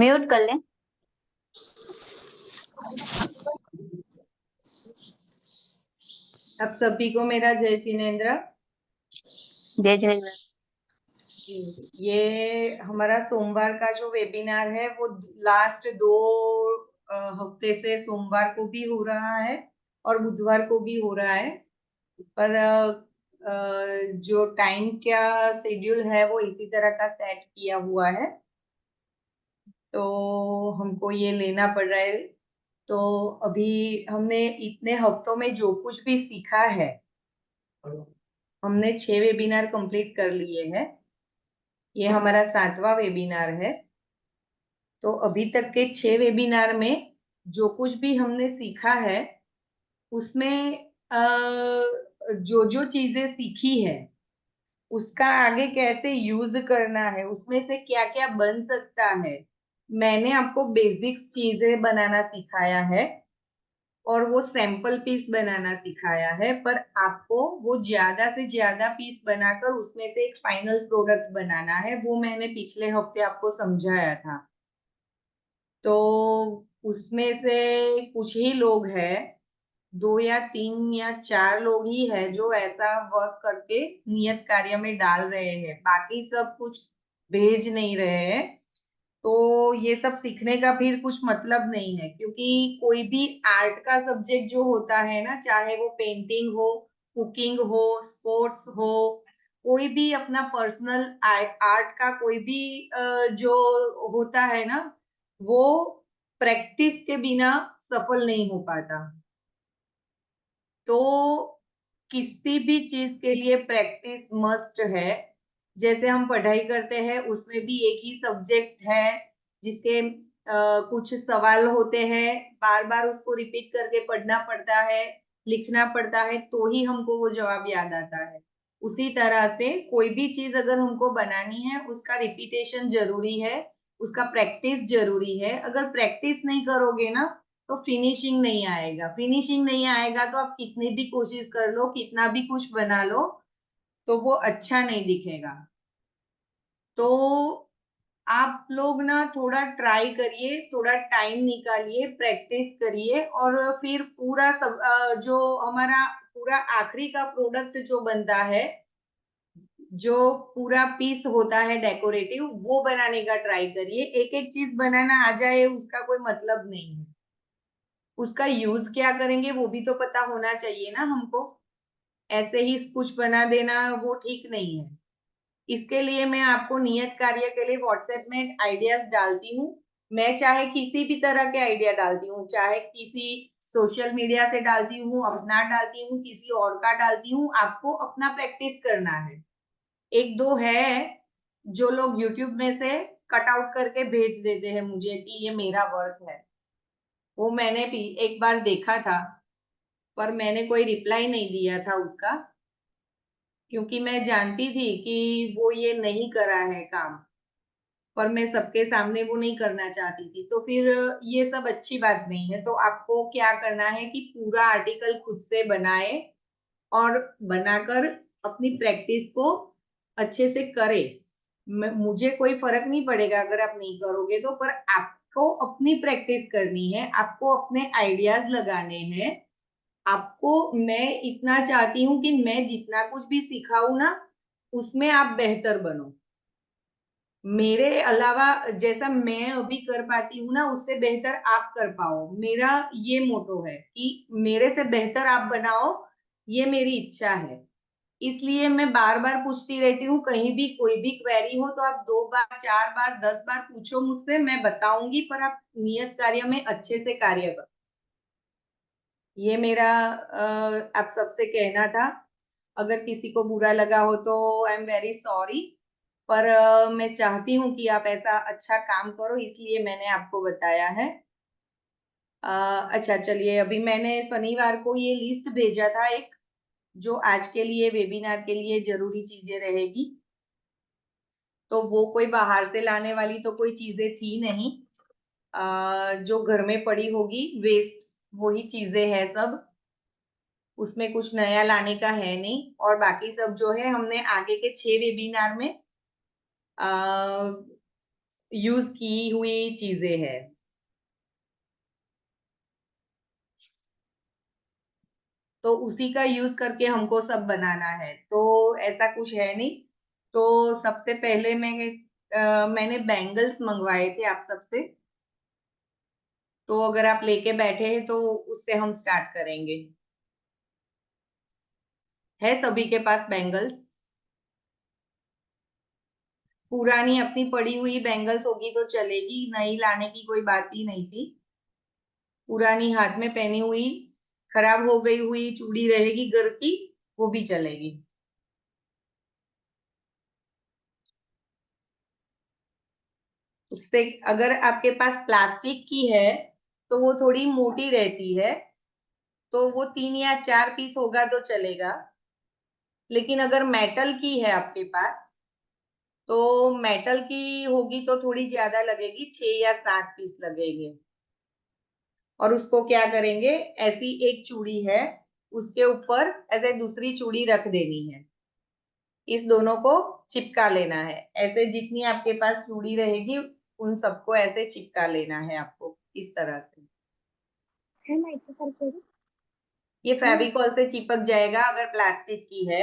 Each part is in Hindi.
म्यूट कर लें। आप सभी को मेरा जय जिनेन्द्र। जय जय। ये हमारा सोमवार का जो वेबिनार है वो लास्ट 2 हफ्ते से सोमवार को भी हो रहा है और बुधवार को भी हो रहा है, पर जो टाइम का शेड्यूल है वो इसी तरह का सेट किया हुआ है, तो हमको ये लेना पड़ रहा है। तो अभी हमने इतने हफ्तों में जो कुछ भी सीखा है, हमने 6 वेबिनार कंप्लीट कर लिए हैं। ये हमारा 7वां वेबिनार है। तो अभी तक के 6 वेबिनार में जो कुछ भी हमने सीखा है उसमें जो जो चीजें सीखी है उसका आगे कैसे यूज करना है, उसमें से क्या क्या बन सकता है, मैंने आपको बेसिक्स चीजें बनाना सिखाया है और वो सैंपल पीस बनाना सिखाया है, पर आपको वो ज्यादा से ज्यादा पीस बनाकर उसमें से एक फाइनल प्रोडक्ट बनाना है, वो मैंने पिछले हफ्ते आपको समझाया था। तो उसमें से कुछ ही लोग हैं, 2 या 3 या 4 लोग ही है जो ऐसा वर्क करके नियत कार्य में डाल रहे हैं, बाकी सब कुछ भेज नहीं रहे हैं। तो ये सब सीखने का फिर कुछ मतलब नहीं है, क्योंकि कोई भी आर्ट का सब्जेक्ट जो होता है ना, चाहे वो पेंटिंग हो, कुकिंग हो, स्पोर्ट्स हो, कोई भी अपना पर्सनल आर्ट का कोई भी जो होता है ना, वो प्रैक्टिस के बिना सफल नहीं हो पाता। तो किसी भी चीज के लिए प्रैक्टिस मस्ट है। जैसे हम पढ़ाई करते हैं उसमें भी एक ही सब्जेक्ट है जिसके कुछ सवाल होते हैं, बार बार उसको रिपीट करके पढ़ना पड़ता है, लिखना पड़ता है, तो ही हमको वो जवाब याद आता है। उसी तरह से कोई भी चीज अगर हमको बनानी है उसका रिपीटेशन जरूरी है, उसका प्रैक्टिस जरूरी है। अगर प्रैक्टिस नहीं करोगे ना तो फिनिशिंग नहीं आएगा। फिनिशिंग नहीं आएगा तो आप कितनी भी कोशिश कर लो, कितना भी कुछ बना लो, तो वो अच्छा नहीं दिखेगा। तो आप लोग ना थोड़ा ट्राई करिए, थोड़ा टाइम निकालिए, प्रैक्टिस करिए, और फिर पूरा सब जो हमारा पूरा आखिरी का प्रोडक्ट जो बनता है, जो पूरा पीस होता है डेकोरेटिव, वो बनाने का ट्राई करिए। एक एक चीज बनाना आ जाए उसका कोई मतलब नहीं है, उसका यूज क्या करेंगे वो भी तो पता होना चाहिए ना हमको। ऐसे ही कुछ बना देना वो ठीक नहीं है। इसके लिए मैं आपको नियत कार्य के लिए व्हाट्सएप में आइडियाज डालती हूँ। मैं चाहे किसी भी तरह के आइडिया डालती हूँ, चाहे किसी सोशल मीडिया से डालती हूँ, अपना डालती हूँ, किसी और का डालती हूँ, आपको अपना प्रैक्टिस करना है। एक दो है जो लोग यूट्यूब में से कट आउट करके भेज देते हैं मुझे कि ये मेरा वर्क है, वो मैंने भी एक बार देखा था, पर मैंने कोई रिप्लाई नहीं दिया था उसका, क्योंकि मैं जानती थी कि वो ये नहीं करा है काम, पर मैं सबके सामने वो नहीं करना चाहती थी। तो फिर ये सब अच्छी बात नहीं है। तो आपको क्या करना है कि पूरा आर्टिकल खुद से बनाए और बनाकर अपनी प्रैक्टिस को अच्छे से करे। मुझे कोई फर्क नहीं पड़ेगा अगर आप नहीं करोगे तो, पर आपको अपनी प्रैक्टिस करनी है, आपको अपने आइडियाज लगाने हैं। आपको मैं इतना चाहती हूँ कि मैं जितना कुछ भी सिखाऊं ना, उसमें आप बेहतर बनो। मेरे अलावा जैसा मैं अभी कर पाती हूँ ना, उससे बेहतर आप कर पाओ, मेरा ये मोटो है कि मेरे से बेहतर आप बनाओ, ये मेरी इच्छा है। इसलिए मैं बार बार पूछती रहती हूँ, कहीं भी कोई भी क्वेरी हो तो आप 2 बार 4 बार 10 बार पूछो मुझसे, मैं बताऊंगी, पर आप नियत कार्य में अच्छे से कार्य करो। ये मेरा आप सबसे कहना था। अगर किसी को बुरा लगा हो तो आई एम वेरी सॉरी, पर मैं चाहती हूँ कि आप ऐसा अच्छा काम करो, इसलिए मैंने आपको बताया है। अच्छा चलिए, अभी मैंने शनिवार को ये लिस्ट भेजा था एक, जो आज के लिए वेबिनार के लिए जरूरी चीजें रहेगी। तो वो कोई बाहर से लाने वाली तो कोई चीजें थी नहीं, जो घर में पड़ी होगी वेस्ट, वही चीजें हैं सब, उसमें कुछ नया लाने का है नहीं। और बाकी सब जो है हमने आगे के 6 वेबिनार में यूज की हुई चीजें हैं। तो उसी का यूज करके हमको सब बनाना है, तो ऐसा कुछ है नहीं। तो सबसे पहले मैंने बैंगल्स मंगवाए थे आप सबसे। तो अगर आप लेके बैठे हैं तो उससे हम स्टार्ट करेंगे। है सभी के पास बैंगल्स? पुरानी अपनी पड़ी हुई बैंगल्स होगी तो चलेगी, नई लाने की कोई बात ही नहीं थी। पुरानी हाथ में पहनी हुई खराब हो गई हुई चूड़ी रहेगी घर की, वो भी चलेगी। उससे अगर आपके पास प्लास्टिक की है तो वो थोड़ी मोटी रहती है, तो वो 3 या 4 पीस होगा तो चलेगा। लेकिन अगर मेटल की है आपके पास, तो मेटल की होगी तो थोड़ी ज्यादा लगेगी, 6 या 7 पीस लगेंगे। और उसको क्या करेंगे, ऐसी एक चूड़ी है, उसके ऊपर ऐसे दूसरी चूड़ी रख देनी है। इस दोनों को चिपका लेना है। ऐसे जितनी आपके पास चूड़ी रहेगी उन सबको ऐसे चिपका लेना है आपको, इस तरह से। है ना, इतने सारे चूड़ी। ये फेविकॉल से चिपक जाएगा अगर प्लास्टिक की है।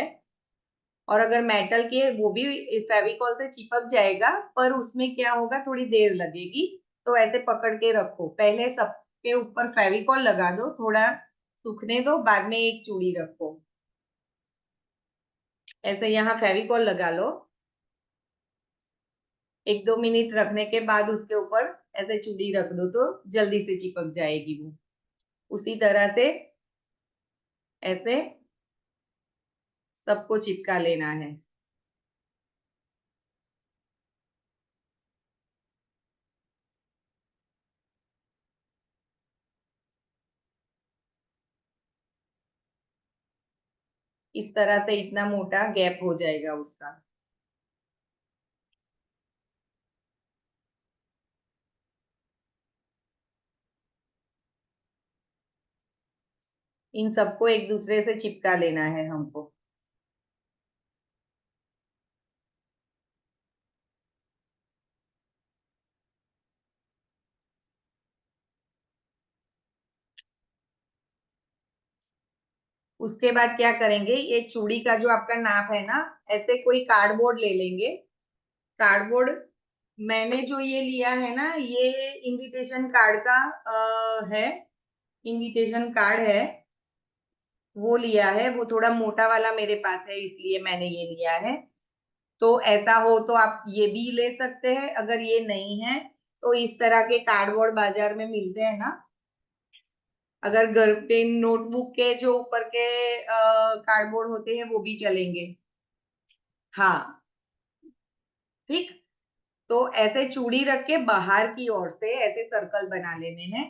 और अगर मेटल की है वो भी फेविकॉल से चिपक जाएगा, पर उसमें क्या होगा, थोड़ी देर लगेगी। तो ऐसे पकड़ के रखो, पहले सबके ऊपर फेविकॉल लगा दो, थोड़ा सूखने दो, बाद में एक चूड़ी रखो। ऐसे यहाँ फेविकॉल लगा लो, 1-2 मिनट रखने के बाद उसके ऊपर ऐसे चूड़ी रख दो तो जल्दी से चिपक जाएगी वो। उसी तरह से ऐसे सबको चिपका लेना है। इस तरह से इतना मोटा गैप हो जाएगा उसका। इन सबको एक दूसरे से चिपका लेना है हमको। उसके बाद क्या करेंगे, ये चूड़ी का जो आपका नाप है ना, ऐसे कोई कार्डबोर्ड ले लेंगे। कार्डबोर्ड, मैंने जो ये लिया है ना, ये इनविटेशन कार्ड का है, इनविटेशन कार्ड है, वो लिया है। वो थोड़ा मोटा वाला मेरे पास है, इसलिए मैंने ये लिया है। तो ऐसा हो तो आप ये भी ले सकते हैं। अगर ये नहीं है तो इस तरह के कार्डबोर्ड बाजार में मिलते हैं ना, अगर घर पे नोटबुक के जो ऊपर के कार्डबोर्ड होते हैं वो भी चलेंगे। हाँ, ठीक। तो ऐसे चूड़ी रख के बाहर की ओर से ऐसे सर्कल बना लेने हैं।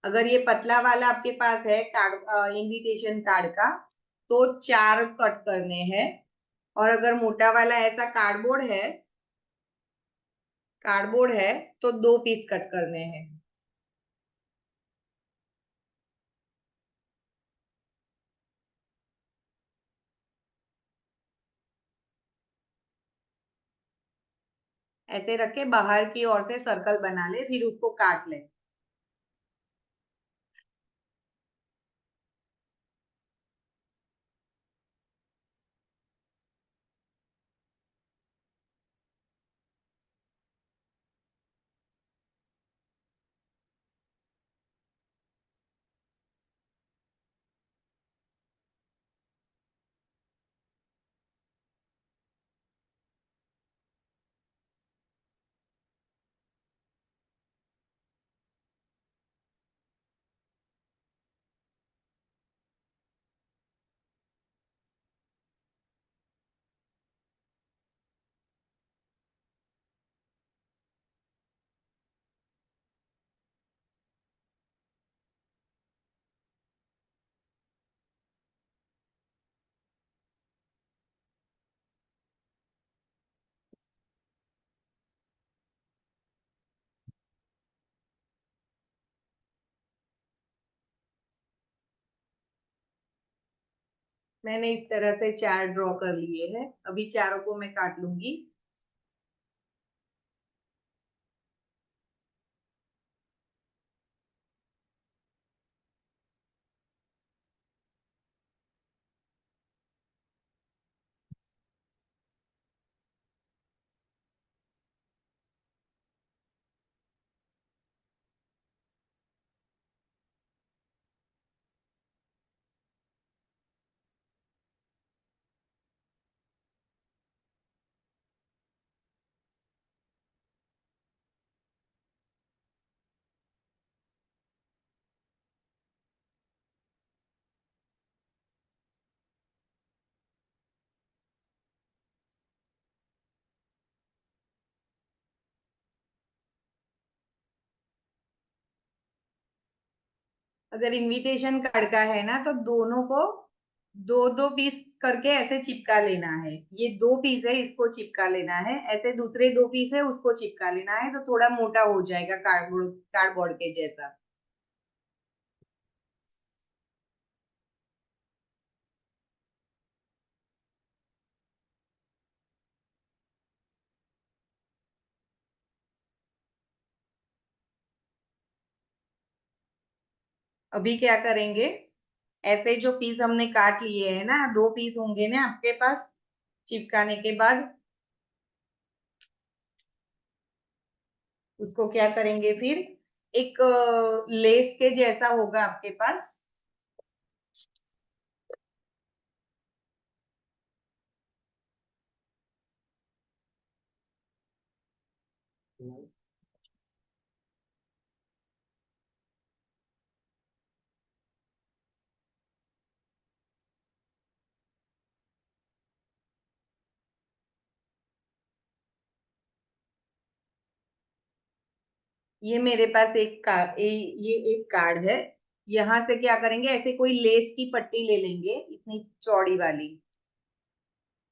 अगर ये पतला वाला आपके पास है कार्ड, इनविटेशन कार्ड का, तो 4 कट करने हैं। और अगर मोटा वाला ऐसा कार्डबोर्ड है तो 2 पीस कट करने हैं। ऐसे रख के बाहर की ओर से सर्कल बना ले, फिर उसको काट ले। मैंने इस तरह से 4 ड्रॉ कर लिए हैं। अभी चारों को मैं काट लूंगी। अगर इनविटेशन कार्ड का है ना तो दोनों को दो दो पीस करके ऐसे चिपका लेना है। ये 2 पीस है, इसको चिपका लेना है। ऐसे दूसरे 2 पीस है, उसको चिपका लेना है, तो थोड़ा मोटा हो जाएगा कार्डबोर्ड कार्डबोर्ड के जैसा। अभी क्या करेंगे, ऐसे जो पीस हमने काट लिए हैं ना, 2 पीस होंगे ना आपके पास चिपकाने के बाद, उसको क्या करेंगे फिर, एक लेस के जैसा होगा आपके पास। ये मेरे पास एक कार्ड, ये एक कार्ड है। यहाँ से क्या करेंगे, ऐसे कोई लेस की पट्टी ले लेंगे, इतनी चौड़ी वाली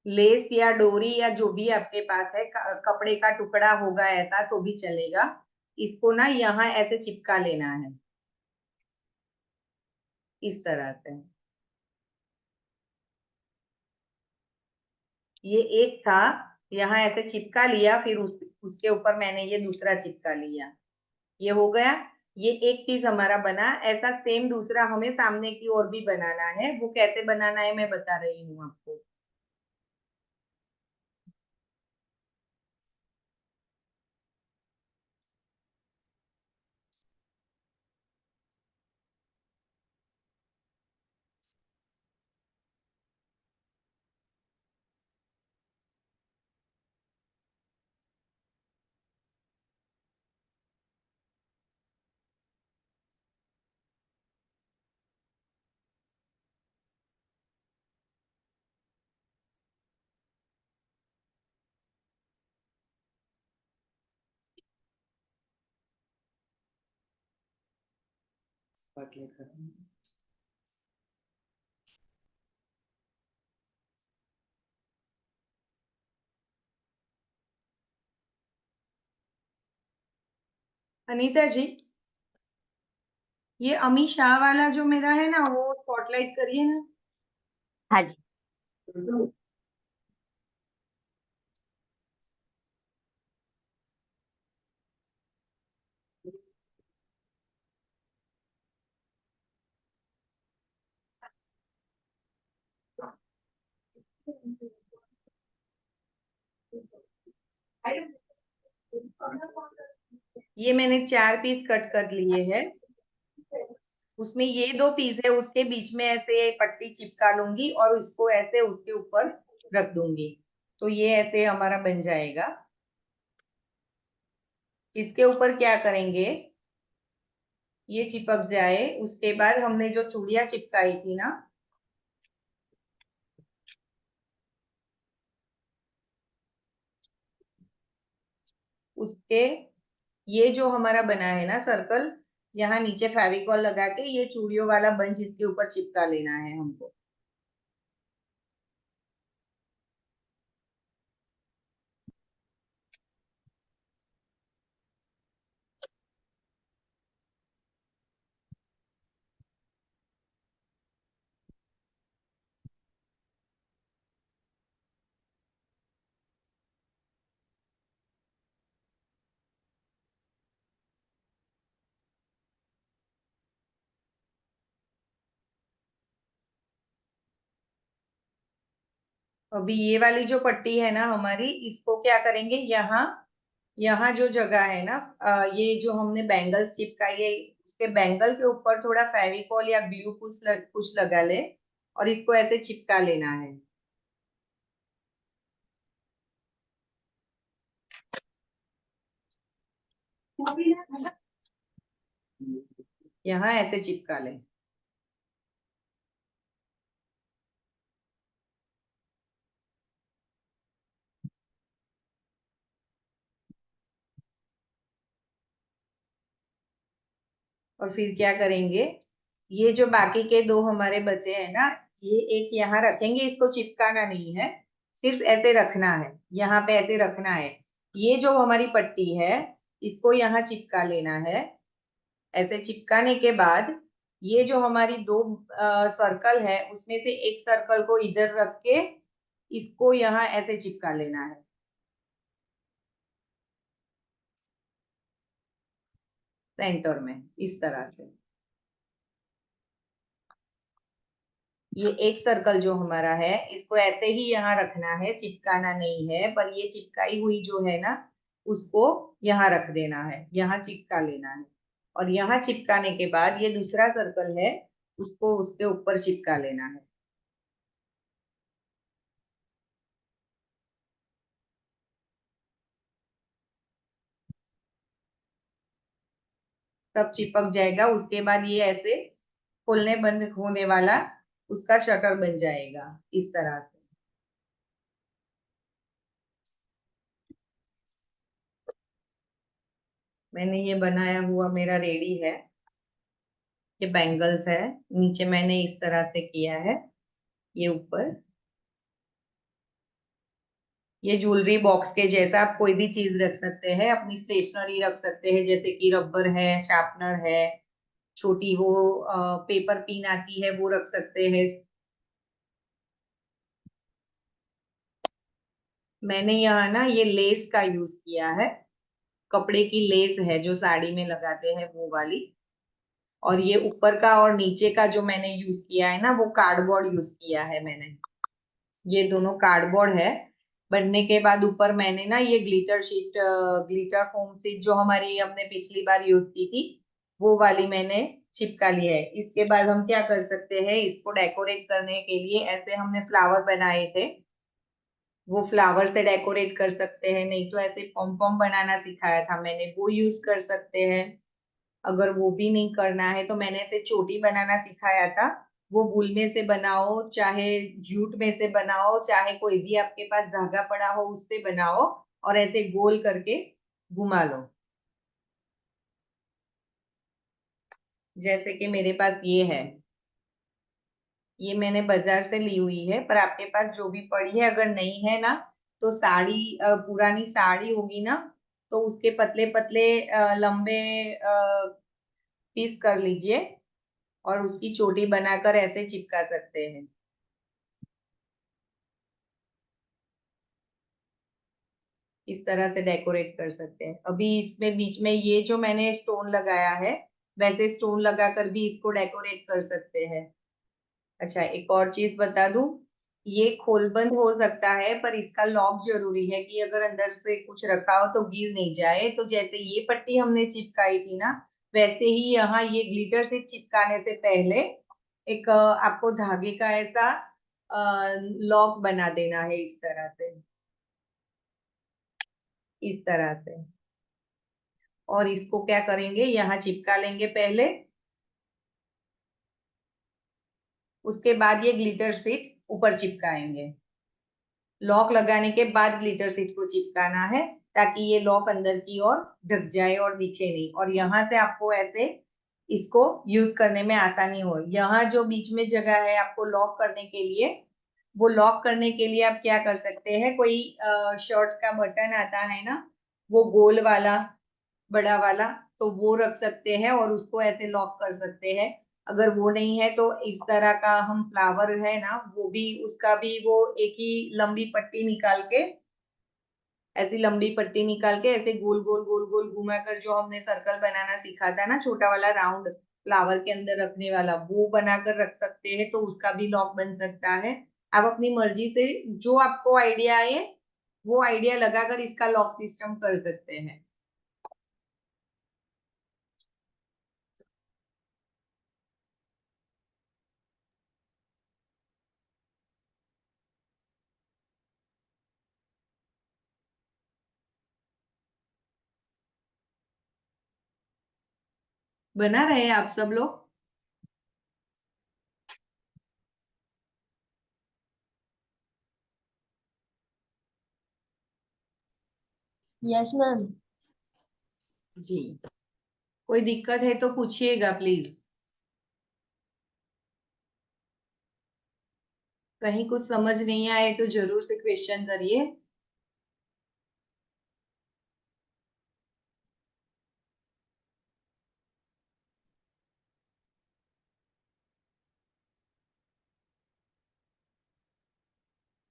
लेस या डोरी या जो भी आपके पास है, कपड़े का टुकड़ा होगा ऐसा तो भी चलेगा। इसको ना यहाँ ऐसे चिपका लेना है, इस तरह से। ये एक था, यहाँ ऐसे चिपका लिया, फिर उसके ऊपर मैंने ये दूसरा चिपका लिया। ये हो गया। ये एक पीस हमारा बना। ऐसा सेम दूसरा हमें सामने की ओर भी बनाना है। वो कैसे बनाना है मैं बता रही हूँ आपको। अनीता जी, ये अमी शाह वाला जो मेरा है ना, वो स्पॉटलाइट करिए ना। हाँ जी। ये मैंने 4 पीस कट कर लिए हैं। उसमें ये 2 पीस है, उसके बीच में ऐसे पट्टी चिपका लूंगी और इसको ऐसे उसके ऊपर रख दूंगी, तो ये ऐसे हमारा बन जाएगा। इसके ऊपर क्या करेंगे, ये चिपक जाए, उसके बाद हमने जो चूड़ियां चिपकाई थी ना, उसके ये जो हमारा बना है ना सर्कल, यहाँ नीचे फेविकॉल लगा के ये चूड़ियों वाला बंच इसके ऊपर चिपका लेना है हमको। अभी ये वाली जो पट्टी है ना हमारी, इसको क्या करेंगे, यहाँ यहाँ जो जगह है ना, ये जो हमने बैंगल्स चिपकाई है, उसके बैंगल के ऊपर थोड़ा फेविकॉल या ग्लू कुछ लगा ले और इसको ऐसे चिपका लेना है। यहाँ ऐसे चिपका ले। और फिर क्या करेंगे, ये जो बाकी के दो हमारे बचे हैं ना, ये एक यहाँ रखेंगे, इसको चिपकाना नहीं है, सिर्फ ऐसे रखना है, यहाँ पे ऐसे रखना है। ये जो हमारी पट्टी है, इसको यहाँ चिपका लेना है। ऐसे चिपकाने के बाद ये जो हमारी दो सर्कल है, उसमें से एक सर्कल को इधर रख के इसको यहाँ ऐसे चिपका लेना है, सेंटर में, इस तरह से। ये एक सर्कल जो हमारा है, इसको ऐसे ही यहाँ रखना है, चिपकाना नहीं है, पर ये चिपकाई हुई जो है ना, उसको यहाँ रख देना है, यहाँ चिपका लेना है। और यहाँ चिपकाने के बाद ये दूसरा सर्कल है, उसको उसके ऊपर चिपका लेना है। तब चिपक जाएगा। उसके बाद ये ऐसे खोलने बंद होने वाला उसका शटर बन जाएगा, इस तरह से। मैंने ये बनाया हुआ मेरा रेडी है। ये बैंगल्स है, नीचे मैंने इस तरह से किया है, ये ऊपर। ये ज्वेलरी बॉक्स के जैसा आप कोई भी चीज रख सकते हैं, अपनी स्टेशनरी रख सकते हैं, जैसे कि रबर है, शार्पनर है, छोटी वो पेपर पिन आती है, वो रख सकते हैं। मैंने यहाँ ना ये लेस का यूज किया है, कपड़े की लेस है जो साड़ी में लगाते हैं, वो वाली। और ये ऊपर का और नीचे का जो मैंने यूज किया है ना, वो कार्डबोर्ड यूज किया है मैंने। ये दोनों कार्डबोर्ड है। बनने के बाद ऊपर मैंने ना ये glitter sheet, glitter foam sheet जो हमारी हमने पिछली बार यूज की थी, वो वाली मैंने चिपका ली है। इसके बाद हम क्या कर सकते हैं, इसको डेकोरेट करने के लिए ऐसे हमने फ्लावर बनाए थे, वो फ्लावर से डेकोरेट कर सकते हैं, नहीं तो ऐसे पॉम पॉम बनाना सिखाया था मैंने, वो यूज कर सकते हैं। अगर वो भी नहीं करना है तो मैंने ऐसे चोटी बनाना सिखाया था, वो वूल में से बनाओ, चाहे जूट में से बनाओ, चाहे कोई भी आपके पास धागा पड़ा हो उससे बनाओ, और ऐसे गोल करके घुमा लो। जैसे कि मेरे पास ये है, ये मैंने बाजार से ली हुई है, पर आपके पास जो भी पड़ी है, अगर नहीं है ना, तो साड़ी, पुरानी साड़ी होगी ना, तो उसके पतले पतले लंबे पीस कर लीजिए और उसकी चोटी बनाकर ऐसे चिपका सकते हैं। इस तरह से डेकोरेट कर सकते हैं। अभी इसमें बीच में ये जो मैंने स्टोन लगाया है, वैसे स्टोन लगाकर भी इसको डेकोरेट कर सकते हैं। अच्छा, एक और चीज बता दूं, ये खोल बंद हो सकता है, पर इसका लॉक जरूरी है कि अगर अंदर से कुछ रखा हो तो गिर नहीं जाए। तो जैसे ये पट्टी हमने चिपकाई थी ना, वैसे ही यहाँ ये ग्लिटर से चिपकाने से पहले एक आपको धागे का ऐसा लॉक बना देना है, इस तरह से, इस तरह से। और इसको क्या करेंगे, यहाँ चिपका लेंगे पहले, उसके बाद ये ग्लिटर शीट ऊपर चिपकाएंगे। लॉक लगाने के बाद ग्लिटर शीट को चिपकाना है, ताकि ये लॉक अंदर की ओर ढक जाए और दिखे नहीं, और यहाँ से आपको ऐसे इसको यूज करने में आसानी हो। यहाँ जो बीच में जगह है आपको लॉक करने के लिए, वो लॉक करने के लिए आप क्या कर सकते हैं, कोई शर्ट का बटन आता है ना, वो गोल वाला, बड़ा वाला, तो वो रख सकते हैं और उसको ऐसे लॉक कर सकते हैं। अगर वो नहीं है तो इस तरह का हम फ्लावर है ना, वो भी, उसका भी वो एक ही लंबी पट्टी निकाल के, ऐसी लंबी पट्टी निकाल के ऐसे गोल गोल गोल गोल घुमाकर, जो हमने सर्कल बनाना सीखा था ना, छोटा वाला राउंड फ्लावर के अंदर रखने वाला, वो बनाकर रख सकते हैं, तो उसका भी लॉक बन सकता है। आप अपनी मर्जी से जो आपको आइडिया आए वो आइडिया लगाकर इसका लॉक सिस्टम कर सकते हैं। बना रहे हैं आप सब लोग? Yes ma'am. जी, कोई दिक्कत है तो पूछिएगा प्लीज। कहीं कुछ समझ नहीं आए तो जरूर से क्वेश्चन करिए।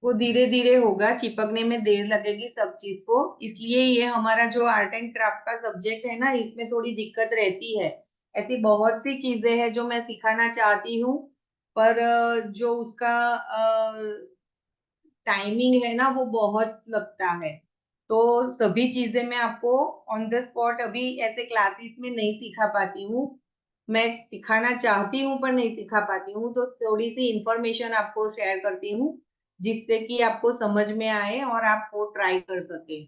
वो धीरे धीरे होगा, चिपकने में देर लगेगी सब चीज को, इसलिए ये हमारा जो आर्ट एंड क्राफ्ट का सब्जेक्ट है ना, इसमें थोड़ी दिक्कत रहती है। ऐसी बहुत सी चीजें हैं जो मैं सिखाना चाहती हूँ, पर जो उसका टाइमिंग है ना वो बहुत लगता है। तो सभी चीजें मैं आपको ऑन द स्पॉट अभी ऐसे क्लासेस में नहीं सिखा पाती हूँ। मैं सिखाना चाहती हूँ पर नहीं सिखा पाती हूँ, तो थोड़ी सी इंफॉर्मेशन आपको शेयर करती हूँ जिससे कि आपको समझ में आए और आप वो ट्राई कर सके।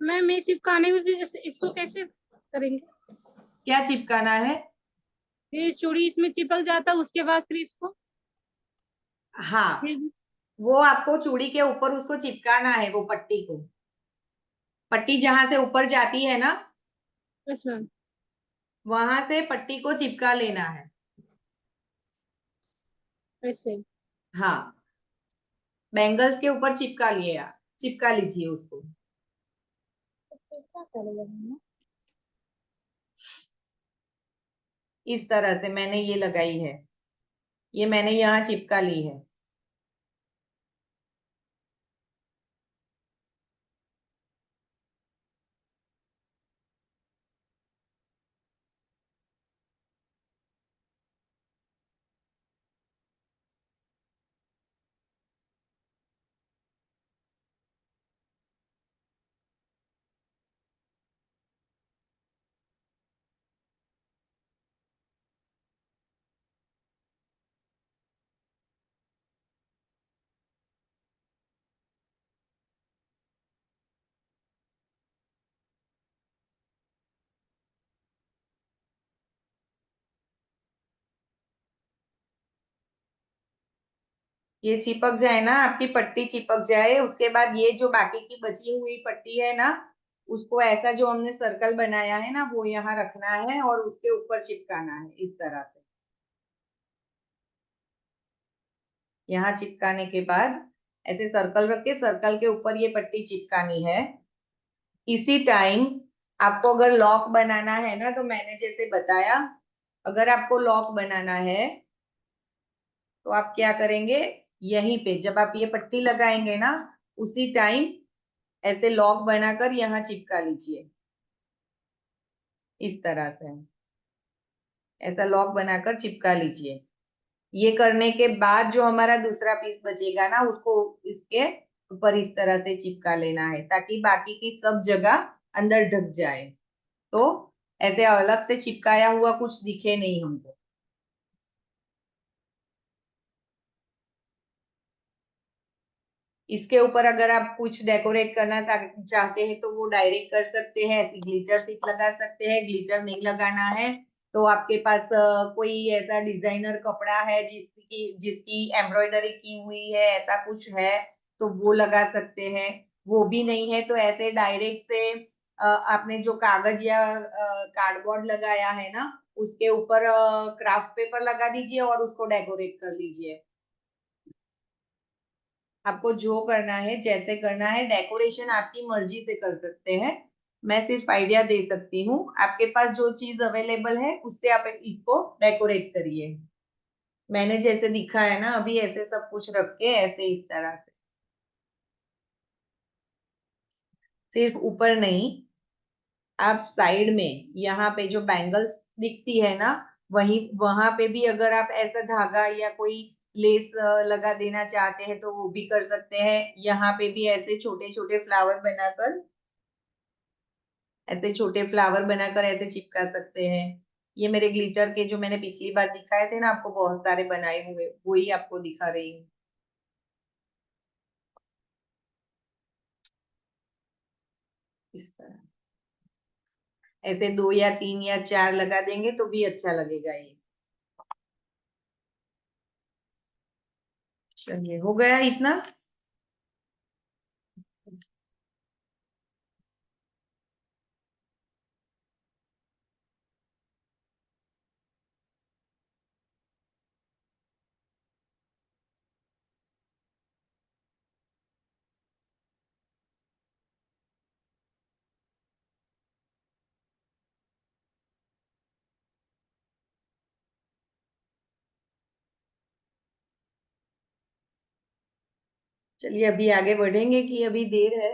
मैम ये चिपकाने में भी जैसे इसको कैसे करेंगे? क्या चिपकाना है? ये चूड़ी इसमें चिपक जाता है, उसके बाद फिर इसको हाँ, फिर वो आपको चूड़ी के ऊपर उसको चिपकाना है, वो पट्टी को। पट्टी जहां से ऊपर जाती है ना, बस मैम। वहां से पट्टी को चिपका लेना है। ऐसे हाँ, बैंगल्स के ऊपर चिपका लिए आप, चिपका लीजिए उसको। कैसा करेगा मैम? इस तरह से मैंने ये लगाई है, ये मैंने यहाँ चिपका ली है। ये चिपक जाए ना, आपकी पट्टी चिपक जाए, उसके बाद ये जो बाकी की बची हुई पट्टी है ना, उसको ऐसा जो हमने सर्कल बनाया है ना वो यहाँ रखना है और उसके ऊपर चिपकाना है इस तरह से। यहाँ चिपकाने के बाद ऐसे सर्कल रख के सर्कल के ऊपर ये पट्टी चिपकानी है। इसी टाइम आपको अगर लॉक बनाना है ना, तो मैंने जैसे बताया, अगर आपको लॉक बनाना है तो आप क्या करेंगे, यहीं पे जब आप ये पट्टी लगाएंगे ना, उसी टाइम ऐसे लॉक बनाकर यहाँ चिपका लीजिए इस तरह से। ऐसा लॉक बनाकर चिपका लीजिए। ये करने के बाद जो हमारा दूसरा पीस बचेगा ना, उसको इसके ऊपर इस तरह से चिपका लेना है ताकि बाकी की सब जगह अंदर ढक जाए, तो ऐसे अलग से चिपकाया हुआ कुछ दिखे नहीं हमको। इसके ऊपर अगर आप कुछ डेकोरेट करना चाहते हैं तो वो डायरेक्ट कर सकते हैं, ऐसी ग्लिटर स्टिक लगा सकते हैं। ग्लिटर नहीं लगाना है तो आपके पास कोई ऐसा डिजाइनर कपड़ा है जिसकी एम्ब्रॉयडरी की हुई है, ऐसा कुछ है तो वो लगा सकते हैं। वो भी नहीं है तो ऐसे डायरेक्ट से आपने जो कागज या कार्डबोर्ड लगाया है ना, उसके ऊपर क्राफ्ट पेपर लगा दीजिए और उसको डेकोरेट कर लीजिए। आपको जो करना है, जैसे करना है, डेकोरेशन आपकी मर्जी से कर सकते हैं। मैं सिर्फ आइडिया दे सकती हूँ, आपके पास जो चीज अवेलेबल है उससे आप इसको डेकोरेट करिए। मैंने जैसे दिखाया है ना अभी, ऐसे सब कुछ रख के ऐसे इस तरह से, सिर्फ ऊपर नहीं, आप साइड में यहाँ पे जो बैंगल्स दिखती है ना, वहां पे भी अगर आप ऐसा धागा या कोई लेस लगा देना चाहते हैं तो वो भी कर सकते हैं। यहाँ पे भी ऐसे छोटे छोटे फ्लावर बनाकर, ऐसे चिपका सकते हैं। ये मेरे ग्लिटर के जो मैंने पिछली बार दिखाए थे ना आपको, बहुत सारे बनाए हुए, वही आपको दिखा रही हूँ। इस तरह ऐसे 2 या 3 या 4 लगा देंगे तो भी अच्छा लगेगा ये। चलिए, हो गया इतना। चलिए, अभी आगे बढ़ेंगे कि अभी देर है?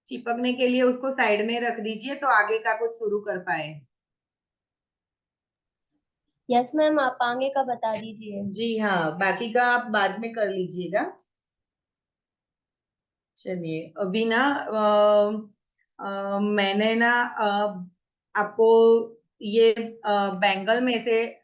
चिपकने के लिए उसको साइड में रख दीजिए तो आगे का कुछ शुरू कर पाए। यस मैम, आप आगे का बता दीजिए। जी हाँ, बाकी का आप बाद में कर लीजिएगा। चलिए, अभी ना मैंने ना आपको ये बैंगल में से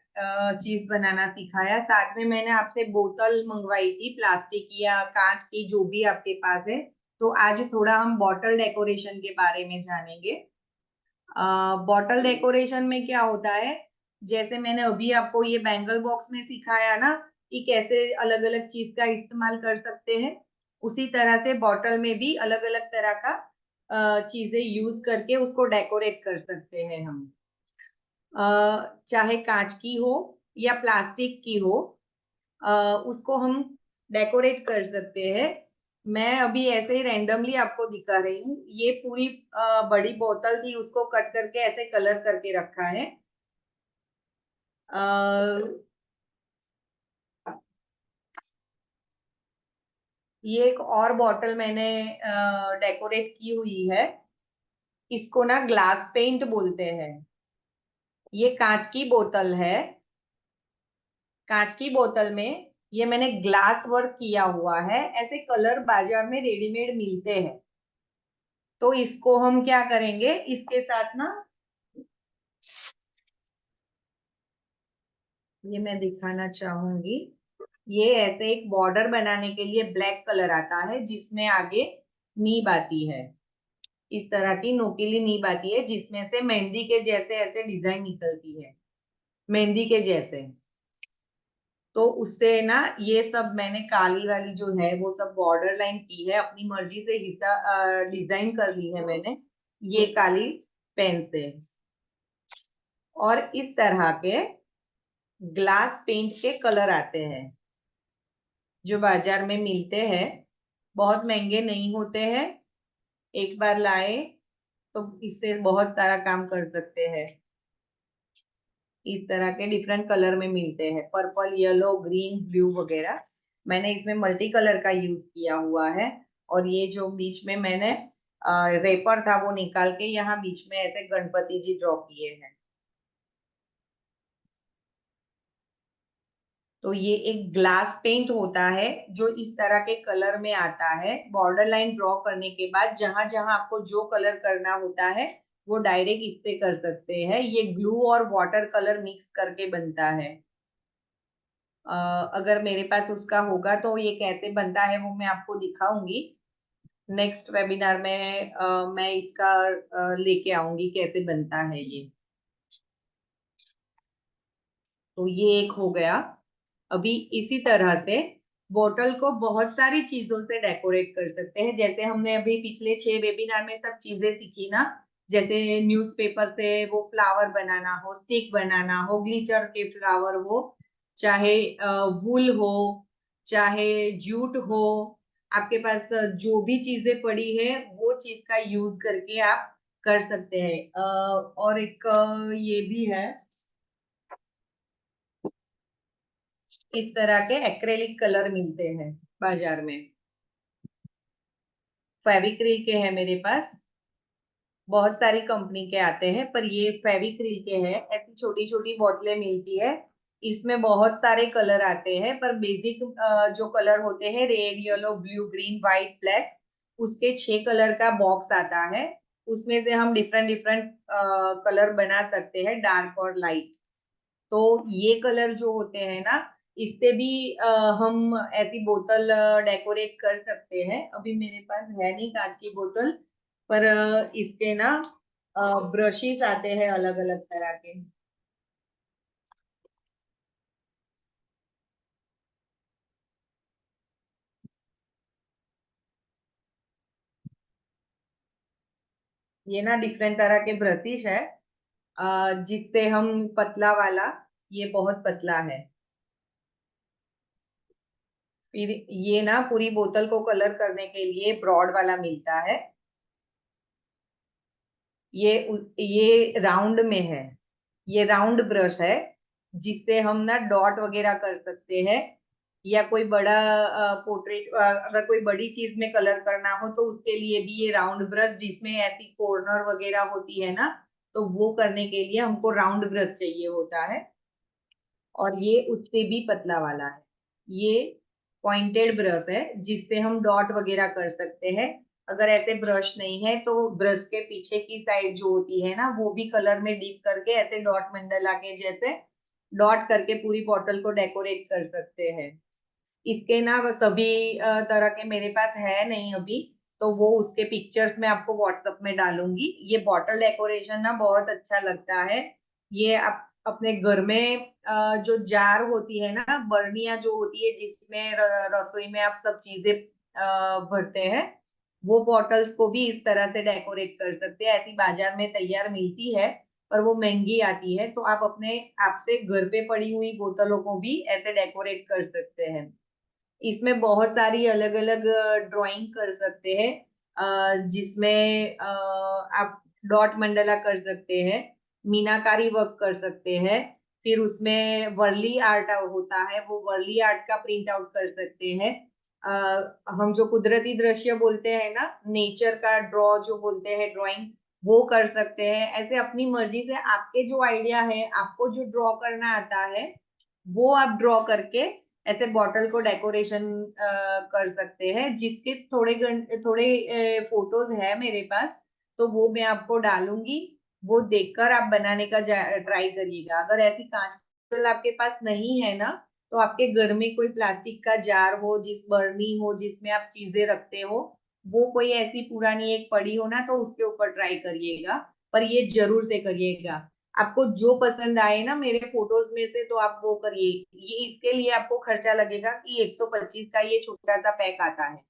चीज बनाना सिखाया। साथ में मैंने आपसे बोतल मंगवाई थी, प्लास्टिक या कांच की, जो भी आपके पास है। तो आज थोड़ा हम बॉटल डेकोरेशन के बारे में जानेंगे। बॉटल डेकोरेशन में क्या होता है, जैसे मैंने अभी आपको ये बैंगल बॉक्स में सिखाया ना कि कैसे अलग अलग चीज का इस्तेमाल कर सकते हैं, उसी तरह से बॉटल में भी अलग अलग तरह का चीजें यूज करके उसको डेकोरेट कर सकते हैं हम। चाहे कांच की हो या प्लास्टिक की हो, अ, उसको हम डेकोरेट कर सकते हैं। मैं अभी ऐसे ही रैंडमली आपको दिखा रही हूँ। ये पूरी बड़ी बोतल थी, उसको कट करके ऐसे कलर करके रखा है। अ, ये एक और बॉटल मैंने डेकोरेट की हुई है। इसको ना ग्लास पेंट बोलते हैं। ये कांच की बोतल है। कांच की बोतल में ये मैंने ग्लास वर्क किया हुआ है। ऐसे कलर बाजार में रेडीमेड मिलते हैं। तो इसको हम क्या करेंगे, इसके साथ ना, ये मैं दिखाना चाहूंगी। ये ऐसे एक बॉर्डर बनाने के लिए ब्लैक कलर आता है, जिसमें आगे नीब आती है। इस तरह की नोकीली नीब आती है, जिसमें से मेहंदी के जैसे ऐसे डिजाइन निकलती है, मेहंदी के जैसे। तो उससे ना ये सब मैंने काली वाली जो है वो सब बॉर्डर लाइन की है, अपनी मर्जी से हिस्सा डिजाइन कर ली है मैंने, ये काली पेन से। और इस तरह के ग्लास पेंट के कलर आते हैं जो बाजार में मिलते हैं। बहुत महंगे नहीं होते हैं। एक बार लाए तो इससे बहुत सारा काम कर सकते हैं। इस तरह के डिफरेंट कलर में मिलते हैं, पर्पल, येलो, ग्रीन, ब्लू वगैरह। मैंने इसमें मल्टी कलर का यूज किया हुआ है। और ये जो बीच में मैंने रेपर था वो निकाल के यहाँ बीच में ऐसे गणपति जी ड्रॉ किए हैं। तो ये एक ग्लास पेंट होता है जो इस तरह के कलर में आता है। बॉर्डर लाइन ड्रॉ करने के बाद जहां जहां आपको जो कलर करना होता है वो डायरेक्ट इससे कर सकते हैं। ये ग्लू और वाटर कलर मिक्स करके बनता है। अगर मेरे पास उसका होगा तो ये कैसे बनता है वो मैं आपको दिखाऊंगी। नेक्स्ट वेबिनार में मैं इसका लेके आऊंगी कैसे बनता है ये। तो ये एक हो गया। अभी इसी तरह से बोतल को बहुत सारी चीजों से डेकोरेट कर सकते हैं। जैसे हमने अभी पिछले 6 वेबिनार में सब चीजें सीखी ना, जैसे न्यूज़पेपर से वो फ्लावर बनाना हो, स्टिक बनाना हो, ग्लिटर के फ्लावर हो, चाहे वूल हो, चाहे जूट हो, आपके पास जो भी चीजें पड़ी है वो चीज का यूज करके आप कर सकते हैं। और एक ये भी है, इस तरह के एक्रेलिक कलर मिलते हैं बाजार में। फेविक्रिल के हैं मेरे पास, बहुत सारी कंपनी के आते हैं, पर ये फेविक्रिल के हैं। ऐसी छोटी छोटी बोतलें मिलती है, इसमें बहुत सारे कलर आते हैं, पर बेसिक जो कलर होते हैं red, yellow, blue, green, white, black, उसके 6 कलर का बॉक्स आता है। उसमें से हम डिफरेंट डिफरेंट कलर बना सकते हैं, डार्क और लाइट। तो ये कलर जो होते हैं ना, इससे भी हम ऐसी बोतल डेकोरेट कर सकते हैं। अभी मेरे पास है नहीं कांच की बोतल, पर इसके ना ब्रशेस आते हैं अलग अलग तरह के। ये ना डिफरेंट तरह के ब्रशिश है, जिससे हम पतला वाला, ये बहुत पतला है। फिर ये ना पूरी बोतल को कलर करने के लिए ब्रॉड वाला मिलता है। ये राउंड में है, ये राउंड ब्रश है, जिससे हम ना डॉट वगैरह कर सकते हैं, या कोई बड़ा पोर्ट्रेट, अगर कोई बड़ी चीज में कलर करना हो तो उसके लिए भी ये राउंड ब्रश, जिसमें ऐसी कॉर्नर वगैरह होती है ना, तो वो करने के लिए हमको राउंड ब्रश चाहिए होता है। और ये उससे भी पतला वाला है, ये पॉइंटेड ब्रश है, जिससे हम डॉट वगैरह कर सकते हैं। अगर ऐसे ब्रश नहीं है तो ब्रश के पीछे की साइड जो होती है ना, वो भी कलर में डीप करके ऐसे डॉट मंडला के जैसे डॉट करके पूरी बॉटल को डेकोरेट कर सकते हैं। इसके ना वो सभी तरह के मेरे पास है नहीं अभी, तो वो उसके पिक्चर्स मैं आपको व्हाट्सएप में डालूंगी। ये बॉटल डेकोरेशन ना बहुत अच्छा लगता है। ये आप अपने घर में जो जार होती है ना, बर्नियां जो होती है जिसमें रसोई में आप सब चीजें भरते हैं, वो बॉटल्स को भी इस तरह से डेकोरेट कर सकते हैं। ऐसी बाजार में तैयार मिलती है, पर वो महंगी आती है, तो आप अपने आपसे घर पे पड़ी हुई बोतलों को भी ऐसे डेकोरेट कर सकते हैं। इसमें बहुत सारी अलग अलग ड्राइंग कर सकते हैं, जिसमें आप डॉट मंडला कर सकते हैं, मीनाकारी वर्क कर सकते हैं। फिर उसमें वर्ली आर्ट होता है, वो वर्ली आर्ट का प्रिंट आउट कर सकते हैं। हम जो कुदरती दृश्य बोलते हैं ना, नेचर का ड्रॉ जो बोलते हैं ड्राइंग, वो कर सकते हैं। ऐसे अपनी मर्जी से आपके जो आइडिया है, आपको जो ड्रॉ करना आता है, वो आप ड्रॉ करके ऐसे बॉटल को डेकोरेशन कर सकते हैं। जिसके थोड़े फोटोज है मेरे पास, तो वो मैं आपको डालूंगी, वो देखकर आप बनाने का ट्राई करिएगा। अगर ऐसी कांच की बोतल आपके पास नहीं है ना, तो आपके घर में कोई प्लास्टिक का जार हो, बर्नी हो जिसमें आप चीजें रखते हो, वो कोई ऐसी पुरानी एक पड़ी हो ना, तो उसके ऊपर ट्राई करिएगा। पर ये जरूर से करिएगा, आपको जो पसंद आए ना मेरे फोटोज में से, तो आप वो करिए। ये इसके लिए आपको खर्चा लगेगा कि 125 का ये छोटा सा पैक आता है,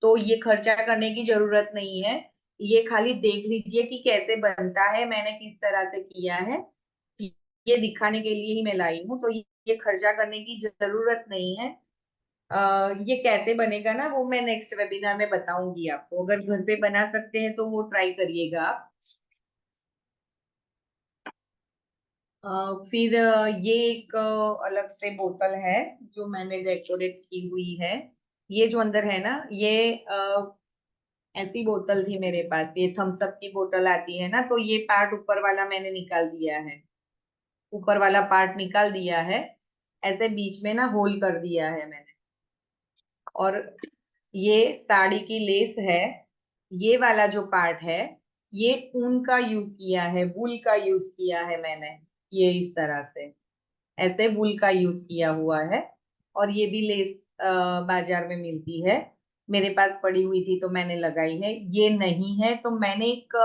तो ये खर्चा करने की जरूरत नहीं है। ये खाली देख लीजिए कि कैसे बनता है, मैंने किस तरह से किया है, ये दिखाने के लिए ही मैं लाई हूँ। तो ये खर्चा करने की जरूरत नहीं है। ये कैसे बनेगा ना, वो मैं नेक्स्ट वेबिनार में बताऊंगी आपको। अगर घर पे बना सकते हैं तो वो ट्राई करिएगा आप। फिर ये एक अलग से बोतल है जो मैंने डेकोरेट की हुई है। ये जो अंदर है ना, ये ऐसी बोतल थी मेरे पास, ये थम्स अप की बोतल आती है ना, तो ये पार्ट ऊपर वाला मैंने निकाल दिया है, ऊपर वाला पार्ट निकाल दिया है, ऐसे बीच में ना होल कर दिया है मैंने। और ये साड़ी की लेस है, ये वाला जो पार्ट है, ये ऊन का यूज किया है, वूल का यूज किया है मैंने। ये इस तरह से ऐसे वूल का यूज किया हुआ है। और ये भी लेस बाजार में मिलती है, मेरे पास पड़ी हुई थी तो मैंने लगाई है। ये नहीं है तो मैंने एक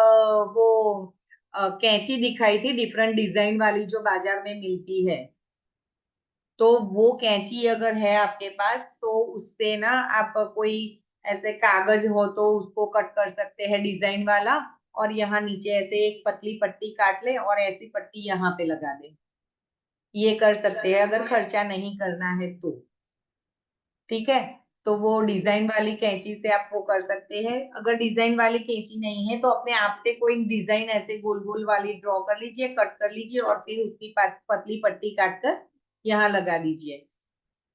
वो कैंची दिखाई थी डिफरेंट डिजाइन वाली जो बाजार में मिलती है, तो वो कैंची अगर है आपके पास तो उससे ना आप कोई ऐसे कागज हो तो उसको कट कर सकते हैं डिजाइन वाला, और यहाँ नीचे ऐसे एक पतली पट्टी काट ले और ऐसी पट्टी यहाँ पे लगा दे। ये कर सकते हैं अगर खर्चा नहीं करना है तो। ठीक है, तो वो डिजाइन वाली कैंची से आप वो कर सकते हैं। अगर डिजाइन वाली कैंची नहीं है तो अपने आप से कोई डिजाइन ऐसे गोल गोल वाली ड्रॉ कर लीजिए, कट कर लीजिए, और फिर उसकी पतली पट्टी काट कर यहाँ लगा दीजिए।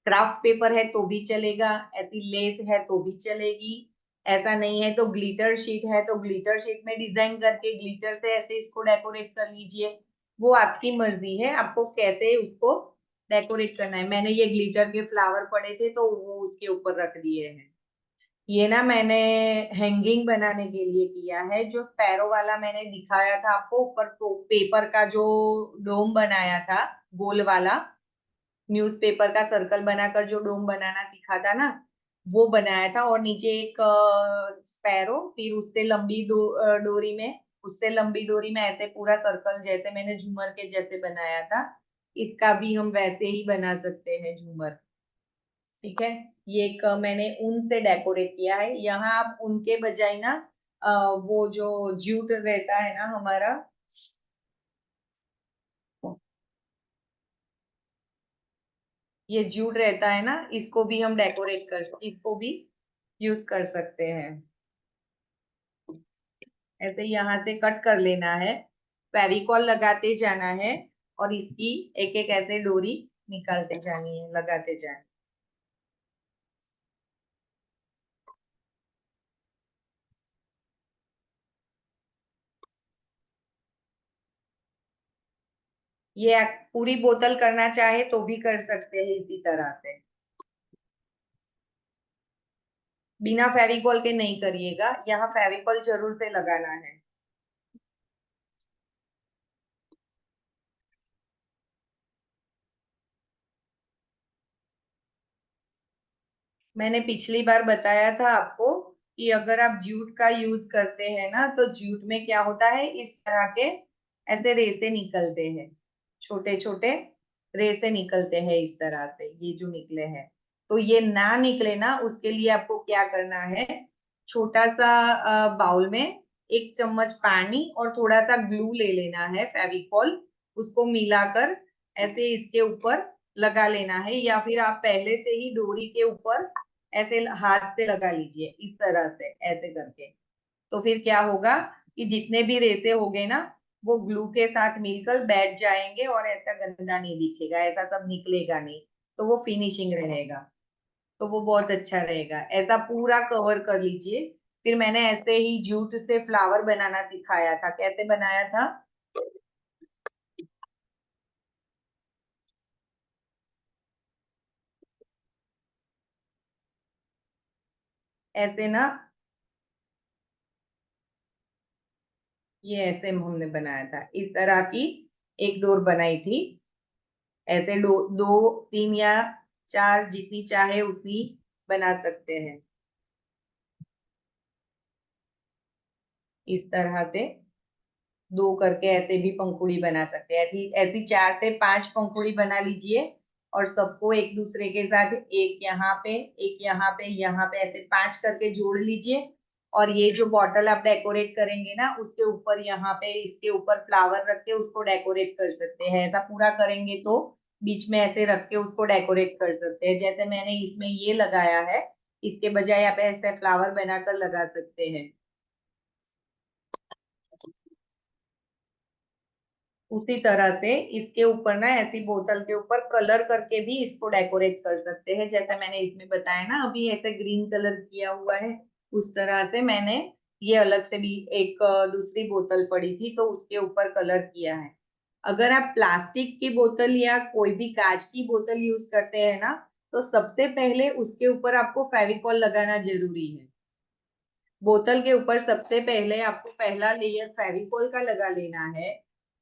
क्राफ्ट पेपर है तो भी चलेगा, ऐसी लेस है तो भी चलेगी, ऐसा नहीं है तो ग्लिटर शीट है तो ग्लिटर शीट में डिजाइन करके ग्लिटर से ऐसे इसको डेकोरेट कर लीजिए। वो आपकी मर्जी है, आपको कैसे उसको डेकोरेट करना है। मैंने ये ग्लिटर के फ्लावर पड़े थे तो वो उसके ऊपर रख दिए हैं। ये ना मैंने हैंगिंग बनाने के लिए किया है। जो स्पैरो वाला मैंने दिखाया था आपको ऊपर, तो पेपर का जो डोम बनाया था गोल वाला, न्यूज़पेपर का सर्कल बनाकर जो डोम बनाना सीखा था ना, वो बनाया था। और नीचे एक स्पैरो, फिर उससे लंबी डोरी में, उससे लंबी डोरी में ऐसे पूरा सर्कल जैसे मैंने झूमर के जैसे बनाया था, इसका भी हम वैसे ही बना सकते हैं झूमर। ठीक है, ये एक मैंने ऊन से डेकोरेट किया है। यहाँ आप उनके बजाय ना वो जो जूट रहता है ना हमारा, ये जूट रहता है ना, इसको भी हम डेकोरेट कर, इसको भी यूज कर सकते हैं। ऐसे यहाँ से कट कर लेना है, फेविकॉल लगाते जाना है और इसकी एक एक ऐसे डोरी निकालते जानी है, लगाते जाना। ये आप पूरी बोतल करना चाहे तो भी कर सकते हैं इसी तरह से, बिना फेविकॉल के नहीं करिएगा, यहाँ फेविकॉल जरूर से लगाना है। मैंने पिछली बार बताया था आपको कि अगर आप जूट का यूज करते हैं ना, तो जूट में क्या होता है, इस तरह के ऐसे रेसे निकलते हैं, छोटे छोटे रेसे निकलते हैं इस तरह से, ये जो निकले हैं। तो ये ना निकले ना, उसके लिए आपको क्या करना है, छोटा सा बाउल में 1 चम्मच पानी और थोड़ा सा ग्लू ले लेना है, फेविकॉल, उसको मिलाकर ऐसे इसके ऊपर लगा लेना है, या फिर आप पहले से ही डोरी के ऊपर ऐसे हाथ से लगा लीजिए इस तरह से ऐसे करके। तो फिर क्या होगा कि जितने भी रेसे हो गए ना, वो ग्लू के साथ मिलकर बैठ जाएंगे और ऐसा गंदा नहीं दिखेगा, ऐसा सब निकलेगा नहीं, तो वो फिनिशिंग रहेगा, तो वो बहुत अच्छा रहेगा। ऐसा पूरा कवर कर लीजिए। फिर मैंने ऐसे ही जूट से फ्लावर बनाना सिखाया था, कैसे बनाया था, ऐसे ना, ये ऐसे हमने बनाया था, इस तरह की एक डोर बनाई थी। ऐसे दो तीन या चार, जितनी चाहे उतनी बना सकते हैं इस तरह से। दो करके ऐसे भी पंखुड़ी बना सकते हैं, ऐसी ऐसी 4 से 5 पंखुड़ी बना लीजिए और सबको एक दूसरे के साथ, एक यहाँ पे, एक यहाँ पे, यहाँ पे, ऐसे 5 करके जोड़ लीजिए। और ये जो बॉटल आप डेकोरेट करेंगे ना, उसके ऊपर यहाँ पे इसके ऊपर फ्लावर रख के उसको डेकोरेट कर सकते हैं। ऐसा पूरा करेंगे तो बीच में ऐसे रख के उसको डेकोरेट कर सकते हैं, जैसे मैंने इसमें ये लगाया है, इसके बजाय आप ऐसे फ्लावर बनाकर लगा सकते हैं। उसी तरह से इसके ऊपर ना, ऐसी बोतल के ऊपर कलर करके भी इसको डेकोरेट कर सकते हैं, जैसा मैंने इसमें बताया ना, अभी ऐसे ग्रीन कलर किया हुआ है, उस तरह से मैंने ये अलग से भी एक दूसरी बोतल पड़ी थी तो उसके ऊपर कलर किया है। अगर आप प्लास्टिक की बोतल या कोई भी कांच की बोतल यूज करते हैं ना, तो सबसे पहले उसके ऊपर आपको फेविकॉल लगाना जरूरी है। बोतल के ऊपर सबसे पहले आपको पहला लेयर फेविकोल का लगा लेना है,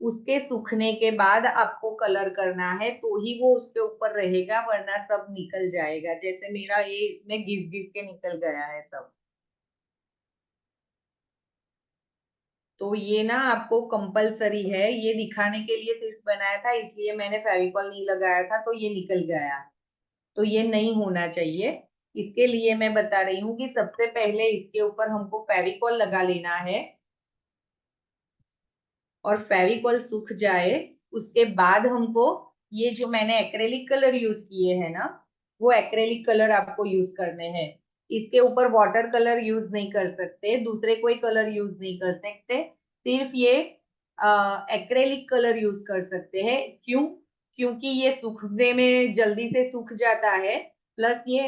उसके सूखने के बाद आपको कलर करना है, तो ही वो उसके ऊपर रहेगा, वरना सब निकल जाएगा, जैसे मेरा ये इसमें घिस घिस के निकल गया है सब। तो ये ना आपको कंपलसरी है, ये दिखाने के लिए सिर्फ बनाया था, इसलिए मैंने फेविकॉल नहीं लगाया था तो ये निकल गया, तो ये नहीं होना चाहिए। इसके लिए मैं बता रही हूँ कि सबसे पहले इसके ऊपर हमको फेविकॉल लगा लेना है, और फेविकॉल सूख जाए उसके बाद हमको ये जो मैंने एक्रेलिक कलर यूज किए हैं ना, वो एक्रेलिक कलर आपको यूज करने हैं। इसके ऊपर वाटर कलर यूज नहीं कर सकते, दूसरे कोई कलर यूज नहीं कर सकते, सिर्फ ये एक्रेलिक कलर यूज कर सकते हैं। क्यों? क्योंकि ये सूखने में जल्दी से सूख जाता है, प्लस ये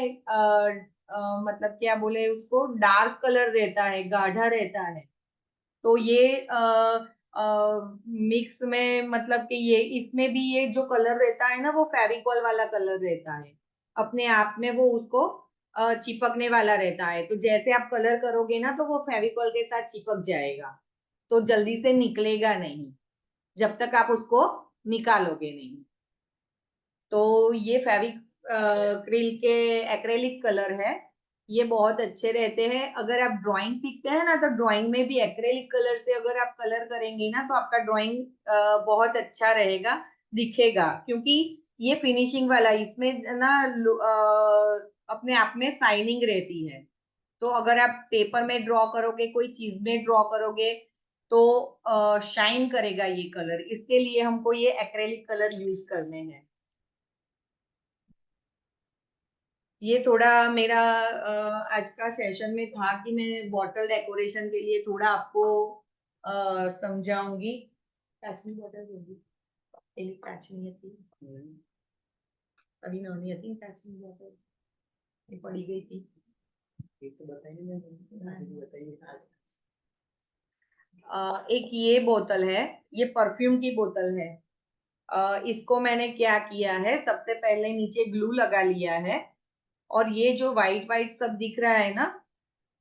मतलब क्या बोले उसको, डार्क कलर रहता है, गाढ़ा रहता है। तो ये मिक्स में मतलब कि ये इसमें भी ये जो कलर रहता है ना वो फेविकॉल वाला कलर रहता है, अपने आप में वो उसको चिपकने वाला रहता है। तो जैसे आप कलर करोगे ना तो वो फेविकॉल के साथ चिपक जाएगा, तो जल्दी से निकलेगा नहीं जब तक आप उसको निकालोगे नहीं। तो ये फेविक क्रिल के एक्रेलिक कलर है, ये बहुत अच्छे रहते हैं। अगर आप ड्राइंग सीखते हैं ना तो ड्राइंग में भी एक्रेलिक कलर से अगर आप कलर करेंगे ना तो आपका ड्राइंग बहुत अच्छा रहेगा, दिखेगा। क्योंकि ये फिनिशिंग वाला, इसमें ना अपने आप में शाइनिंग रहती है। तो अगर आप पेपर में ड्रॉ करोगे, कोई चीज में ड्रॉ करोगे तो शाइन करेगा ये कलर, इसके लिए हमको ये एक्रेलिक कलर यूज करने हैं। ये थोड़ा मेरा आज का सेशन में था कि मैं बॉटल डेकोरेशन के लिए थोड़ा आपको समझाऊंगी। काचनी बॉटल होगी, पहले काचनी थी, अभी नौनी थी काचनी बॉटल, ये पड़ी गई थी। एक तो बताइए, बताइए आज। एक ये बोतल है, ये परफ्यूम की बोतल है। इसको मैंने क्या किया है, सबसे पहले नीचे ग्लू लगा लिया है, और ये जो व्हाइट व्हाइट सब दिख रहा है ना,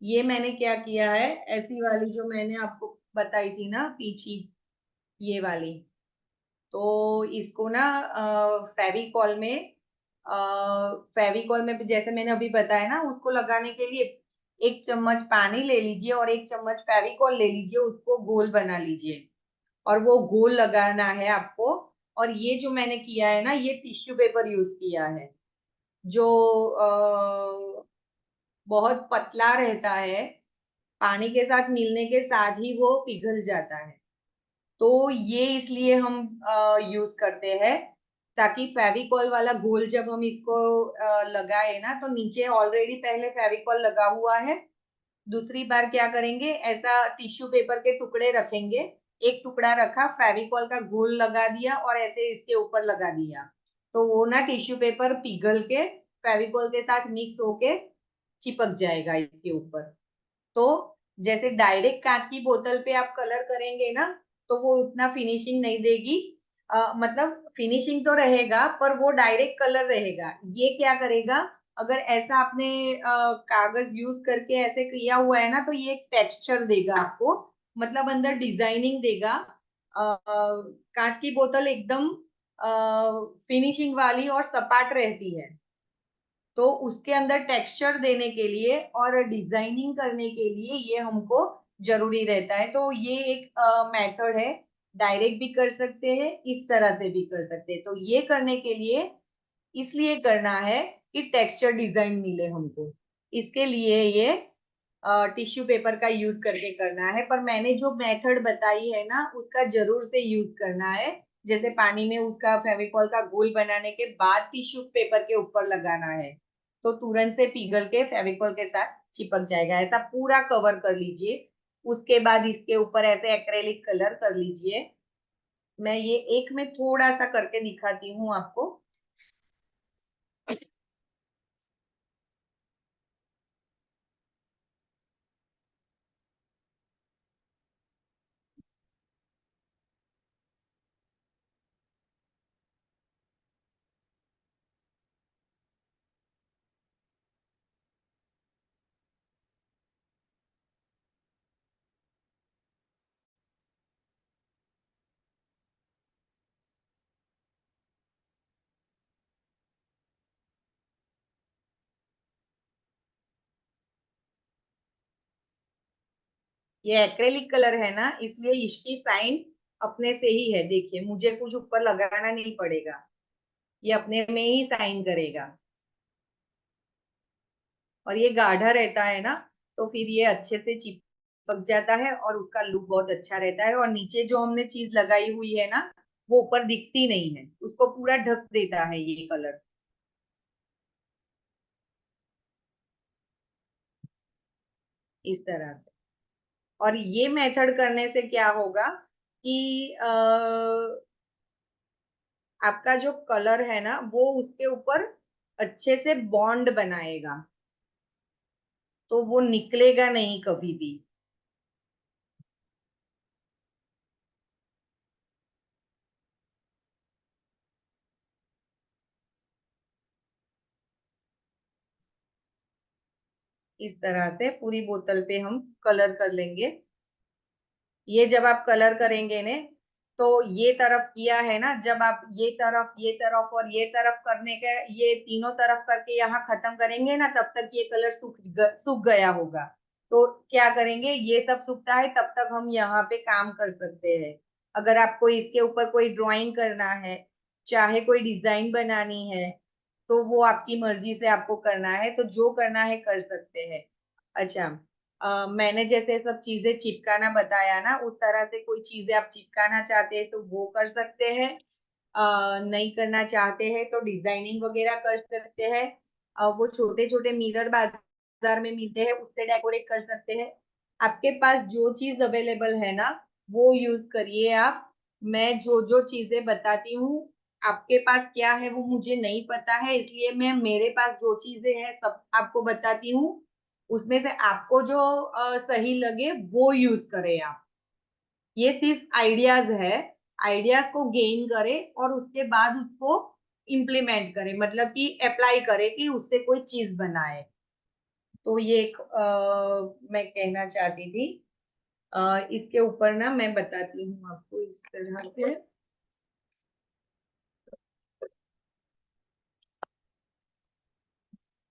ये मैंने क्या किया है, ऐसी वाली जो मैंने आपको बताई थी ना पीछी, ये वाली, तो इसको ना फेविकॉल में भी जैसे मैंने अभी बताया ना, उसको लगाने के लिए 1 चम्मच पानी ले लीजिए और 1 चम्मच फेविकॉल ले लीजिए, उसको गोल बना लीजिए और वो गोल लगाना है आपको। और ये जो मैंने किया है ना, ये टिश्यू पेपर यूज किया है, जो बहुत पतला रहता है, पानी के साथ मिलने के साथ ही वो पिघल जाता है। तो ये इसलिए हम यूज करते हैं, ताकि फेविकॉल वाला घोल जब हम इसको लगाए ना तो नीचे ऑलरेडी पहले फेविकॉल लगा हुआ है। दूसरी बार क्या करेंगे, ऐसा टिश्यू पेपर के टुकड़े रखेंगे, एक टुकड़ा रखा, फेविकॉल का घोल लगा दिया और ऐसे इसके ऊपर लगा दिया, तो वो ना टिश्यू पेपर पिघल के फेविकॉल के साथ मिक्स होके चिपक जाएगा इसके ऊपर। तो जैसे डायरेक्ट कांच की बोतल पे आप कलर करेंगे ना तो वो उतना फिनिशिंग नहीं देगी, मतलब फिनिशिंग तो रहेगा पर वो डायरेक्ट कलर रहेगा। ये क्या करेगा, अगर ऐसा आपने कागज यूज करके ऐसे किया हुआ है ना तो ये एक टेक्सचर देगा आपको, मतलब अंदर डिजाइनिंग देगा। कांच की बोतल एकदम फिनिशिंग वाली और सपाट रहती है, तो उसके अंदर टेक्सचर देने के लिए और डिजाइनिंग करने के लिए ये हमको जरूरी रहता है। तो ये एक मेथड है, डायरेक्ट भी कर सकते हैं, इस तरह से भी कर सकते हैं। तो ये करने के लिए इसलिए करना है कि टेक्सचर डिजाइन मिले हमको, इसके लिए ये टिश्यू पेपर का यूज करके करना है। पर मैंने जो मेथड बताई है ना उसका जरूर से यूज करना है। जैसे पानी में उसका फेविकॉल का घोल बनाने के बाद टिश्यू पेपर के ऊपर लगाना है, तो तुरंत से पिघल के फेविकॉल के साथ चिपक जाएगा। ऐसा पूरा कवर कर लीजिए, उसके बाद इसके ऊपर ऐसे एक्रेलिक कलर कर लीजिए। मैं ये एक में थोड़ा सा करके दिखाती हूँ आपको। ये एक्रेलिक कलर है ना, इसलिए इसकी साइन अपने से ही है, देखिए मुझे कुछ ऊपर लगाना नहीं पड़ेगा, ये अपने में ही साइन करेगा। और ये गाढ़ा रहता है ना, तो फिर ये अच्छे से चिपक जाता है और उसका लुक बहुत अच्छा रहता है। और नीचे जो हमने चीज लगाई हुई है ना, वो ऊपर दिखती नहीं है, उसको पूरा ढक देता है ये कलर, इस तरह से। और ये मेथड करने से क्या होगा कि आपका जो कलर है ना वो उसके ऊपर अच्छे से बॉन्ड बनाएगा। तो वो निकलेगा नहीं कभी भी। इस तरह से पूरी बोतल पे हम कलर कर लेंगे। ये जब आप कलर करेंगे ने, तो ये तरफ किया है ना, जब आप ये तरफ और ये तरफ करने के, ये तीनों तरफ करके यहाँ खत्म करेंगे ना, तब तक ये कलर सूख गया होगा। तो क्या करेंगे, ये सब सूखता है तब तक हम यहाँ पे काम कर सकते हैं। अगर आपको इसके ऊपर कोई ड्राइंग करना है, चाहे कोई डिजाइन बनानी है, तो वो आपकी मर्जी से आपको करना है, तो जो करना है कर सकते हैं। अच्छा, मैंने जैसे सब चीजें चिपकाना बताया ना, उस तरह से कोई चीजें आप चिपकाना चाहते हैं तो वो कर सकते हैं। नहीं करना चाहते हैं तो डिजाइनिंग वगैरह कर सकते हैं। वो छोटे छोटे मिरर बाजार में मिलते हैं, उससे डेकोरेट कर सकते हैं। आपके पास जो चीज अवेलेबल है ना, वो यूज करिए आप। मैं जो जो चीजें बताती हूँ, आपके पास क्या है वो मुझे नहीं पता है, इसलिए मैं मेरे पास जो चीजें हैं सब आपको बताती हूँ। उसमें से आपको जो सही लगे वो यूज करें आप। ये सिर्फ आइडियाज है। आइडियाज को गेन करें और उसके बाद उसको इम्प्लीमेंट करें, मतलब कि अप्लाई करें कि उससे कोई चीज बनाए। तो ये एक मैं कहना चाहती थी। इसके ऊपर ना मैं बताती हूँ आपको इस तरह से।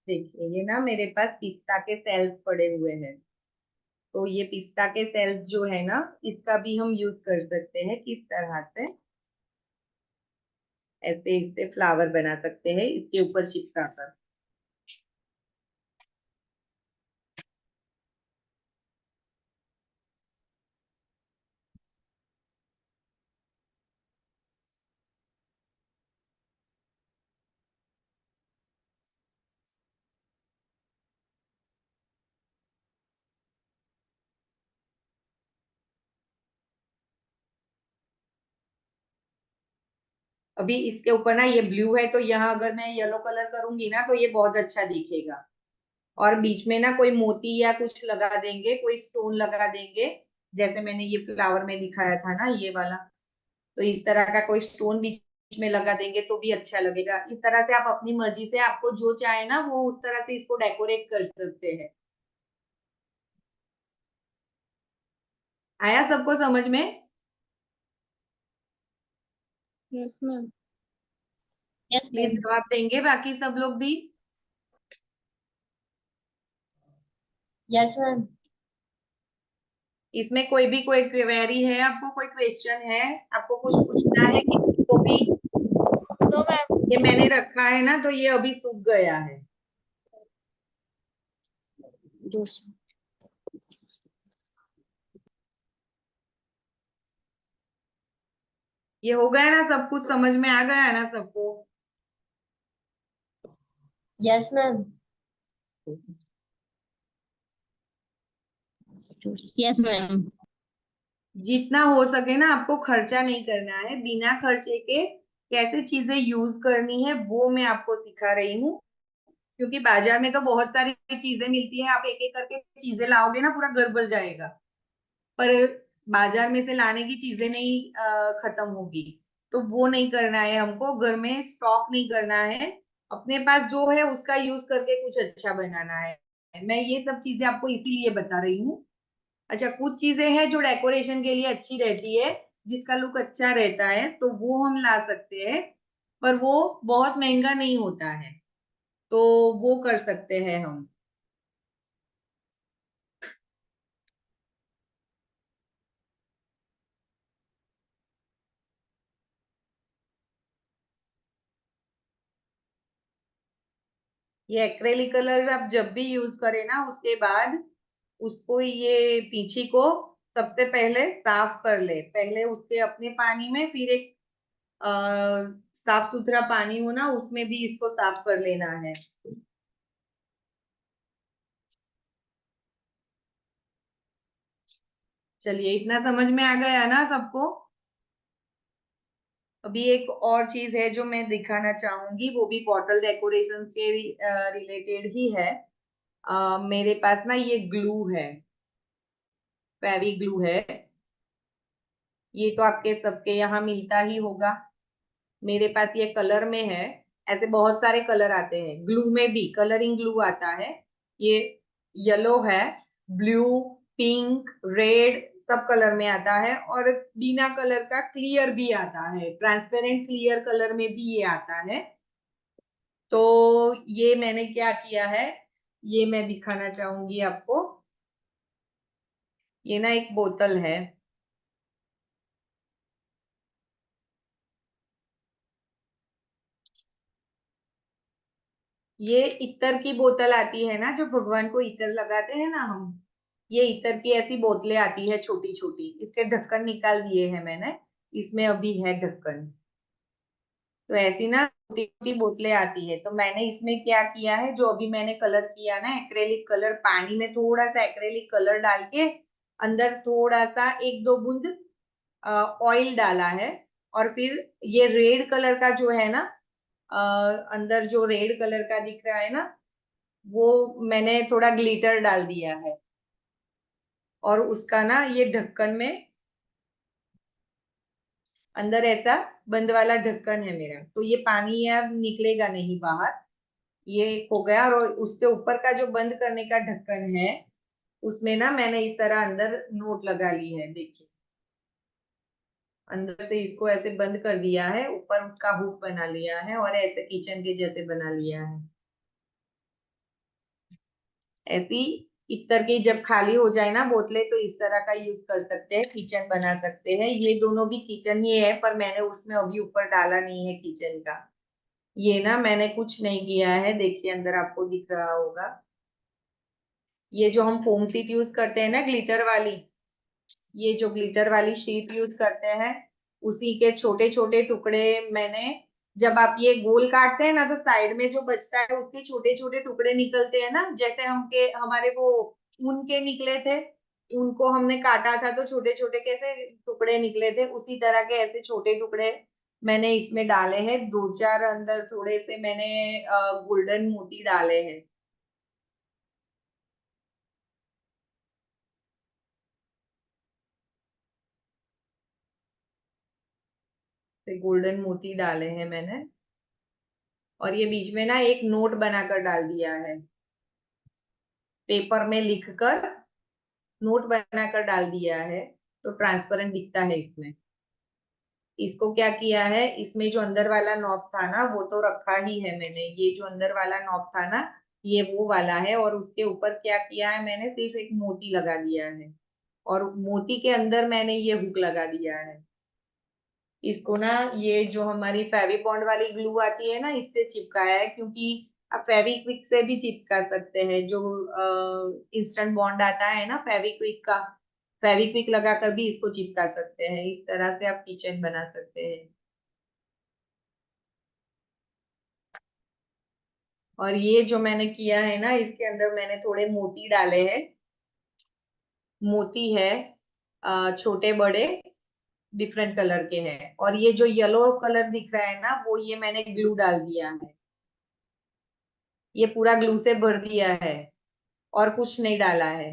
देखिए, ये ना मेरे पास पिस्ता के सेल्स पड़े हुए हैं। तो ये पिस्ता के सेल्स जो है ना, इसका भी हम यूज कर सकते हैं। किस तरह से, ऐसे इससे फ्लावर बना सकते हैं इसके ऊपर चिपका कर। अभी इसके ऊपर ना ये ब्लू है, तो यहाँ अगर मैं येलो कलर करूंगी ना, तो ये बहुत अच्छा दिखेगा। और बीच में ना कोई मोती या कुछ लगा देंगे, कोई स्टोन लगा देंगे, जैसे मैंने ये फ्लावर में दिखाया था ना, ये वाला। तो इस तरह का कोई स्टोन बीच में लगा देंगे तो भी अच्छा लगेगा। इस तरह से आप अपनी मर्जी से, आपको जो चाहे ना वो उस तरह से इसको डेकोरेट कर सकते हैं। आया सबको समझ में? Yes ma'am. Yes please ma'am. जवाब देंगे बाकी सब लोग भी। Yes ma'am. इसमें कोई भी कोई क्वेरी है, आपको कोई क्वेश्चन है, आपको कुछ पूछना है किसी को भी? No ma'am. ये मैंने रखा है ना, तो ये अभी सूख गया है। ये हो गया ना, सब कुछ समझ में आ गया ना सबको? Yes ma'am. Yes ma'am. जितना हो सके ना, आपको खर्चा नहीं करना है। बिना खर्चे के कैसे चीजें यूज करनी है वो मैं आपको सिखा रही हूँ। क्योंकि बाजार में तो बहुत सारी चीजें मिलती है, आप एक एक करके चीजें लाओगे ना, पूरा घर भर जाएगा। पर बाजार में से लाने की चीजें नहीं खत्म होगी। तो वो नहीं करना है हमको, घर में स्टॉक नहीं करना है। अपने पास जो है उसका यूज करके कुछ अच्छा बनाना है। मैं ये सब चीजें आपको इसीलिए बता रही हूँ। अच्छा, कुछ चीजें हैं जो डेकोरेशन के लिए अच्छी रहती है, जिसका लुक अच्छा रहता है, तो वो हम ला सकते हैं। पर वो बहुत महंगा नहीं होता है, तो वो कर सकते हैं हम। ये एक्रेलिक कलर आप जब भी यूज करें ना, उसके बाद उसको, ये पीछे को सबसे पहले साफ कर ले। पहले उसके अपने पानी में, फिर एक आ, साफ सुथरा पानी हो ना, उसमें भी इसको साफ कर लेना है। चलिए, इतना समझ में आ गया ना सबको? अभी एक और चीज है जो मैं दिखाना चाहूंगी, वो भी बॉटल डेकोरेशन के रिलेटेड ही है। मेरे पास ना ये ग्लू है, फेवी ग्लू है। ये तो आपके सबके यहाँ मिलता ही होगा। मेरे पास ये कलर में है। ऐसे बहुत सारे कलर आते हैं ग्लू में भी, कलरिंग ग्लू आता है। ये येलो है, ब्लू, पिंक, रेड सब कलर में आता है, और बिना कलर का क्लियर भी आता है, ट्रांसपेरेंट क्लियर कलर में भी ये आता है। तो ये मैंने क्या किया है, ये मैं दिखाना चाहूंगी आपको। ये ना एक बोतल है, ये इत्र की बोतल आती है ना, जो भगवान को इत्र लगाते हैं ना हम, ये इत्र की ऐसी बोतलें आती है छोटी छोटी। इसके ढक्कन निकाल दिए हैं मैंने, इसमें अभी है ढक्कन। तो ऐसी ना छोटी छोटी बोतलें आती है। तो मैंने इसमें क्या किया है, जो अभी मैंने कलर किया ना एक्रेलिक कलर, पानी में थोड़ा सा एक्रेलिक कलर डाल के अंदर थोड़ा सा एक दो बूंद ऑयल डाला है। और फिर ये रेड कलर का जो है ना, अंदर जो रेड कलर का दिख रहा है ना, वो मैंने थोड़ा ग्लिटर डाल दिया है। और उसका ना ये ढक्कन में अंदर ऐसा बंद वाला ढक्कन है मेरा, तो ये पानी अब निकलेगा नहीं बाहर। ये हो गया। और उसके ऊपर का जो बंद करने का ढक्कन है, उसमें ना मैंने इस तरह अंदर नोट लगा ली है, देखिए। अंदर से इसको ऐसे बंद कर दिया है, ऊपर उसका हुक बना लिया है, और ऐसे किचन के जैसे बना लिया है। ऐसी इतर की जब खाली हो जाए ना बोतलें, तो इस तरह का यूज कर सकते हैं, किचन बना सकते हैं। ये दोनों भी किचन ही है, पर मैंने उसमें अभी ऊपर डाला नहीं है किचन का। ये ना मैंने कुछ नहीं किया है, देखिए अंदर आपको दिख रहा होगा। ये जो हम फोम शीट यूज करते हैं ना ग्लिटर वाली, ये जो ग्लिटर वाली शीट यूज करते हैं, उसी के छोटे छोटे टुकड़े मैंने, जब आप ये गोल काटते हैं ना, तो साइड में जो बचता है उसके छोटे छोटे टुकड़े निकलते हैं ना, जैसे हमारे वो ऊन के निकले थे, उनको हमने काटा था तो छोटे छोटे कैसे टुकड़े निकले थे, उसी तरह के ऐसे छोटे टुकड़े मैंने इसमें डाले हैं। दो चार अंदर थोड़े से मैंने गोल्डन मोती डाले हैं। गोल्डन मोती डाले हैं मैंने। और ये बीच में ना एक नोट बनाकर डाल दिया है, पेपर में लिखकर नोट बनाकर डाल दिया है, तो ट्रांसपेरेंट दिखता है इसमें। इसको क्या किया है, इसमें जो अंदर वाला नॉब था ना, वो तो रखा ही है मैंने। ये जो अंदर वाला नॉब था ना, ये वो वाला है। और उसके ऊपर क्या किया है, मैंने सिर्फ एक मोती लगा दिया है, और मोती के अंदर मैंने ये हुक लगा दिया है। इसको ना, ये जो हमारी फेविबॉन्ड वाली ग्लू आती है ना, इससे चिपकाया है, क्योंकि आप फेविक्विक से भी चिपका सकते हैं। जो इंस्टेंट बॉन्ड आता है ना फेविक्विक का, फेविक्विक लगाकर भी इसको चिपका सकते हैं। इस तरह से आप किचन बना सकते हैं। और ये जो मैंने किया है ना, इसके अंदर मैंने थोड़े मोती डाले हैं। मोती है छोटे बड़े डिफरेंट कलर के हैं। और ये जो येलो कलर दिख रहा है ना, वो ये मैंने ग्लू डाल दिया है। ये पूरा ग्लू से भर दिया है, और कुछ नहीं डाला है।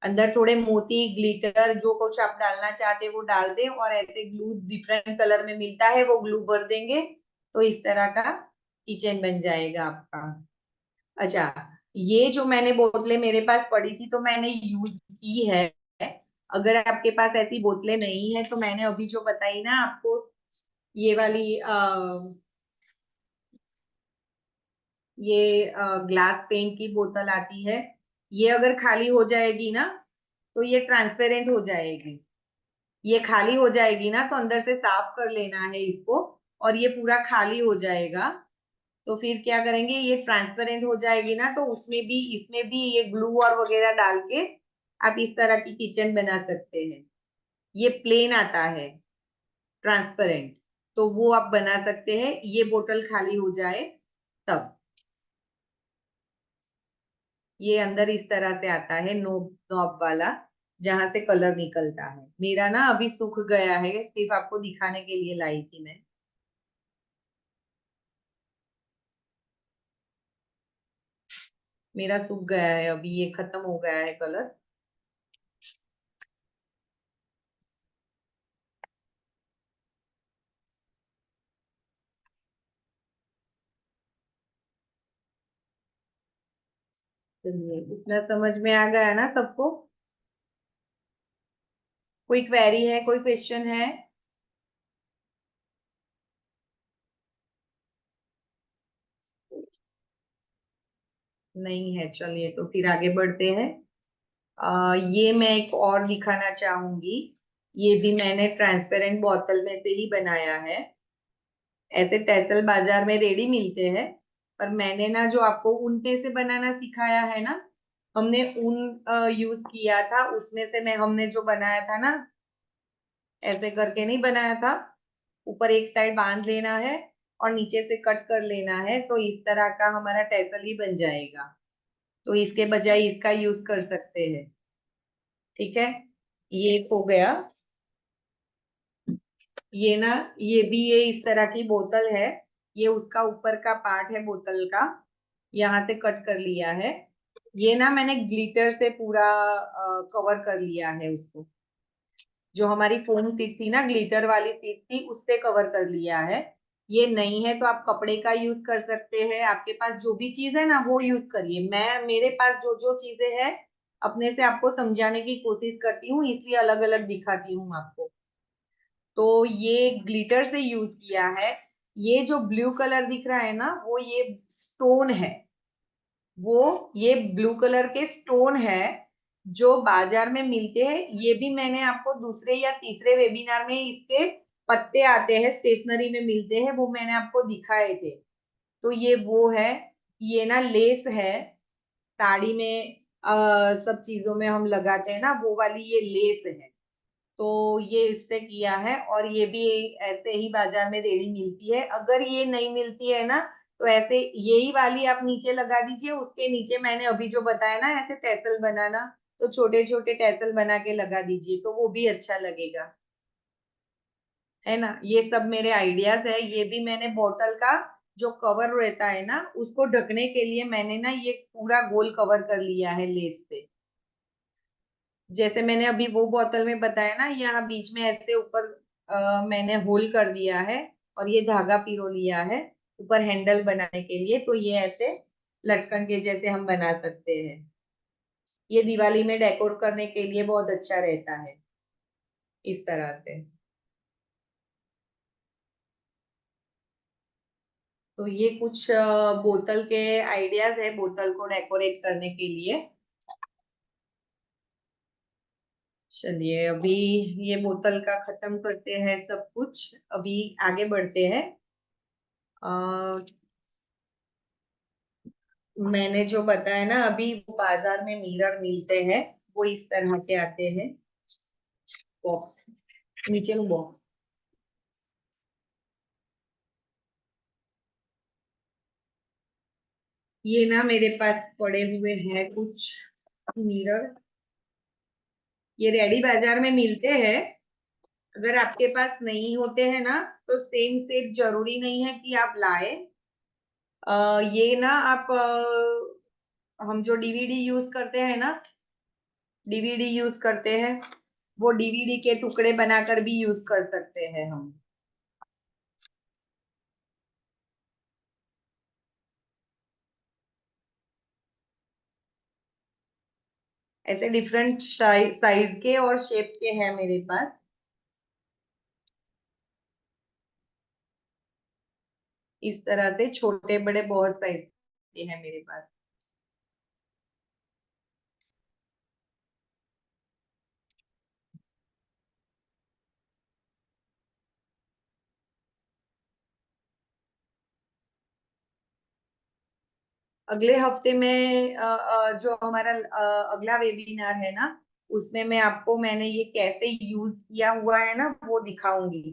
अंदर थोड़े मोती ग्लिटर जो कुछ आप डालना चाहते वो डाल दें, और ऐसे ग्लू डिफरेंट कलर में मिलता है, वो ग्लू भर देंगे, तो इस तरह का किचन बन जाएगा आपका। अच्छा, ये जो मैंने बोतलें मेरे पास पड़ी थी तो मैंने यूज की है। अगर आपके पास ऐसी बोतलें नहीं है, तो मैंने अभी जो बताई ना आपको, ये वाली ये ग्लास पेंट की बोतल आती है। ये अगर खाली हो जाएगी ना, तो ये ट्रांसपेरेंट हो जाएगी। ये खाली हो जाएगी ना, तो अंदर से साफ कर लेना है इसको, और ये पूरा खाली हो जाएगा। तो फिर क्या करेंगे, ये ट्रांसपेरेंट हो जाएगी ना, तो उसमें भी इसमें भी ये ग्लू और वगैरह डाल के आप इस तरह की किचन बना सकते हैं। ये प्लेन आता है ट्रांसपेरेंट, तो वो आप बना सकते हैं, ये बोतल खाली हो जाए तब। ये अंदर इस तरह से आता है, नोब नॉब वाला, जहां से कलर निकलता है। मेरा ना अभी सूख गया है, सिर्फ आपको दिखाने के लिए लाई थी मैं। मेरा सूख गया है, अभी ये खत्म हो गया है कलर। चलिए, इतना समझ में आ गया ना सबको? कोई क्वेरी है, कोई क्वेश्चन है? नहीं है, चलिए तो फिर आगे बढ़ते हैं। ये मैं एक और दिखाना चाहूंगी। ये भी मैंने ट्रांसपेरेंट बोतल में से ही बनाया है। ऐसे टैसल बाजार में रेडी मिलते हैं, पर मैंने ना जो आपको ऊन पे से बनाना सिखाया है ना, हमने ऊन यूज किया था, उसमें से मैं हमने जो बनाया था ना, ऐसे करके नहीं बनाया था। ऊपर एक साइड बांध लेना है और नीचे से कट कर लेना है, तो इस तरह का हमारा टैसल ही बन जाएगा। तो इसके बजाय इसका यूज कर सकते हैं। ठीक है, ये हो गया। ये ना, ये भी ये इस तरह की बोतल है। ये उसका ऊपर का पार्ट है बोतल का, यहाँ से कट कर लिया है। ये ना मैंने ग्लिटर से पूरा कवर कर लिया है उसको। जो हमारी फोम सीट थी ना, ग्लिटर वाली सीट थी, उससे कवर कर लिया है। ये नहीं है तो आप कपड़े का यूज कर सकते हैं। आपके पास जो भी चीज है ना, वो यूज करिए। मैं मेरे पास जो जो चीजें हैं, अपने से आपको समझाने की कोशिश करती हूँ, इसलिए अलग अलग दिखाती हूँ आपको। तो ये ग्लिटर से यूज किया है। ये जो ब्लू कलर दिख रहा है ना, वो ये स्टोन है। वो ये ब्लू कलर के स्टोन है जो बाजार में मिलते हैं। ये भी मैंने आपको दूसरे या तीसरे वेबिनार में इसके पत्ते आते हैं, स्टेशनरी में मिलते हैं, वो मैंने आपको दिखाए थे। तो ये वो है। ये ना लेस है, साड़ी में सब चीजों में हम लगाते हैं ना, वो वाली ये लेस है। तो ये इससे किया है, और ये भी ऐसे ही बाजार में रेडी मिलती है। अगर ये नहीं मिलती है ना, तो ऐसे यही वाली आप नीचे लगा दीजिए। उसके नीचे मैंने अभी जो बताया ना, ऐसे टैसल बनाना, तो छोटे छोटे टैसल बना के लगा दीजिए, तो वो भी अच्छा लगेगा, है ना। ये सब मेरे आइडियाज है। ये भी मैंने बोतल का जो कवर रहता है ना, उसको ढकने के लिए मैंने ना ये पूरा गोल कवर कर लिया है लेस से। जैसे मैंने अभी वो बोतल में बताया ना, यहाँ बीच में ऐसे ऊपर मैंने होल कर दिया है, और ये धागा पिरो लिया है ऊपर हैंडल बनाने के लिए। तो ये ऐसे लटकन के जैसे हम बना सकते हैं। ये दिवाली में डेकोर करने के लिए बहुत अच्छा रहता है, इस तरह से। तो ये कुछ बोतल के आइडियाज है, बोतल को डेकोरेट करने के लिए। चलिए, अभी ये बोतल का खत्म करते हैं सब कुछ, अभी आगे बढ़ते हैं। मैंने जो बताया ना अभी, वो बाजार में मिरर मिलते हैं, वो इस तरह के आते हैं। बॉक्स, नीचे में बॉक्स। ये ना मेरे पास पड़े हुए हैं कुछ मिरर। ये रेडी बाजार में मिलते हैं। अगर आपके पास नहीं होते हैं ना, तो सेम सेट जरूरी नहीं है कि आप लाए। ये ना आप हम जो डीवीडी यूज करते हैं ना, डीवीडी यूज करते हैं, वो डीवीडी के टुकड़े बनाकर भी यूज कर सकते हैं हम। ऐसे डिफरेंट साइज के और शेप के हैं मेरे पास। इस तरह से छोटे बड़े बहुत साइज के हैं मेरे पास। अगले हफ्ते में जो हमारा अगला वेबिनार है ना, उसमें मैं आपको मैंने ये कैसे यूज किया हुआ है ना, वो दिखाऊंगी।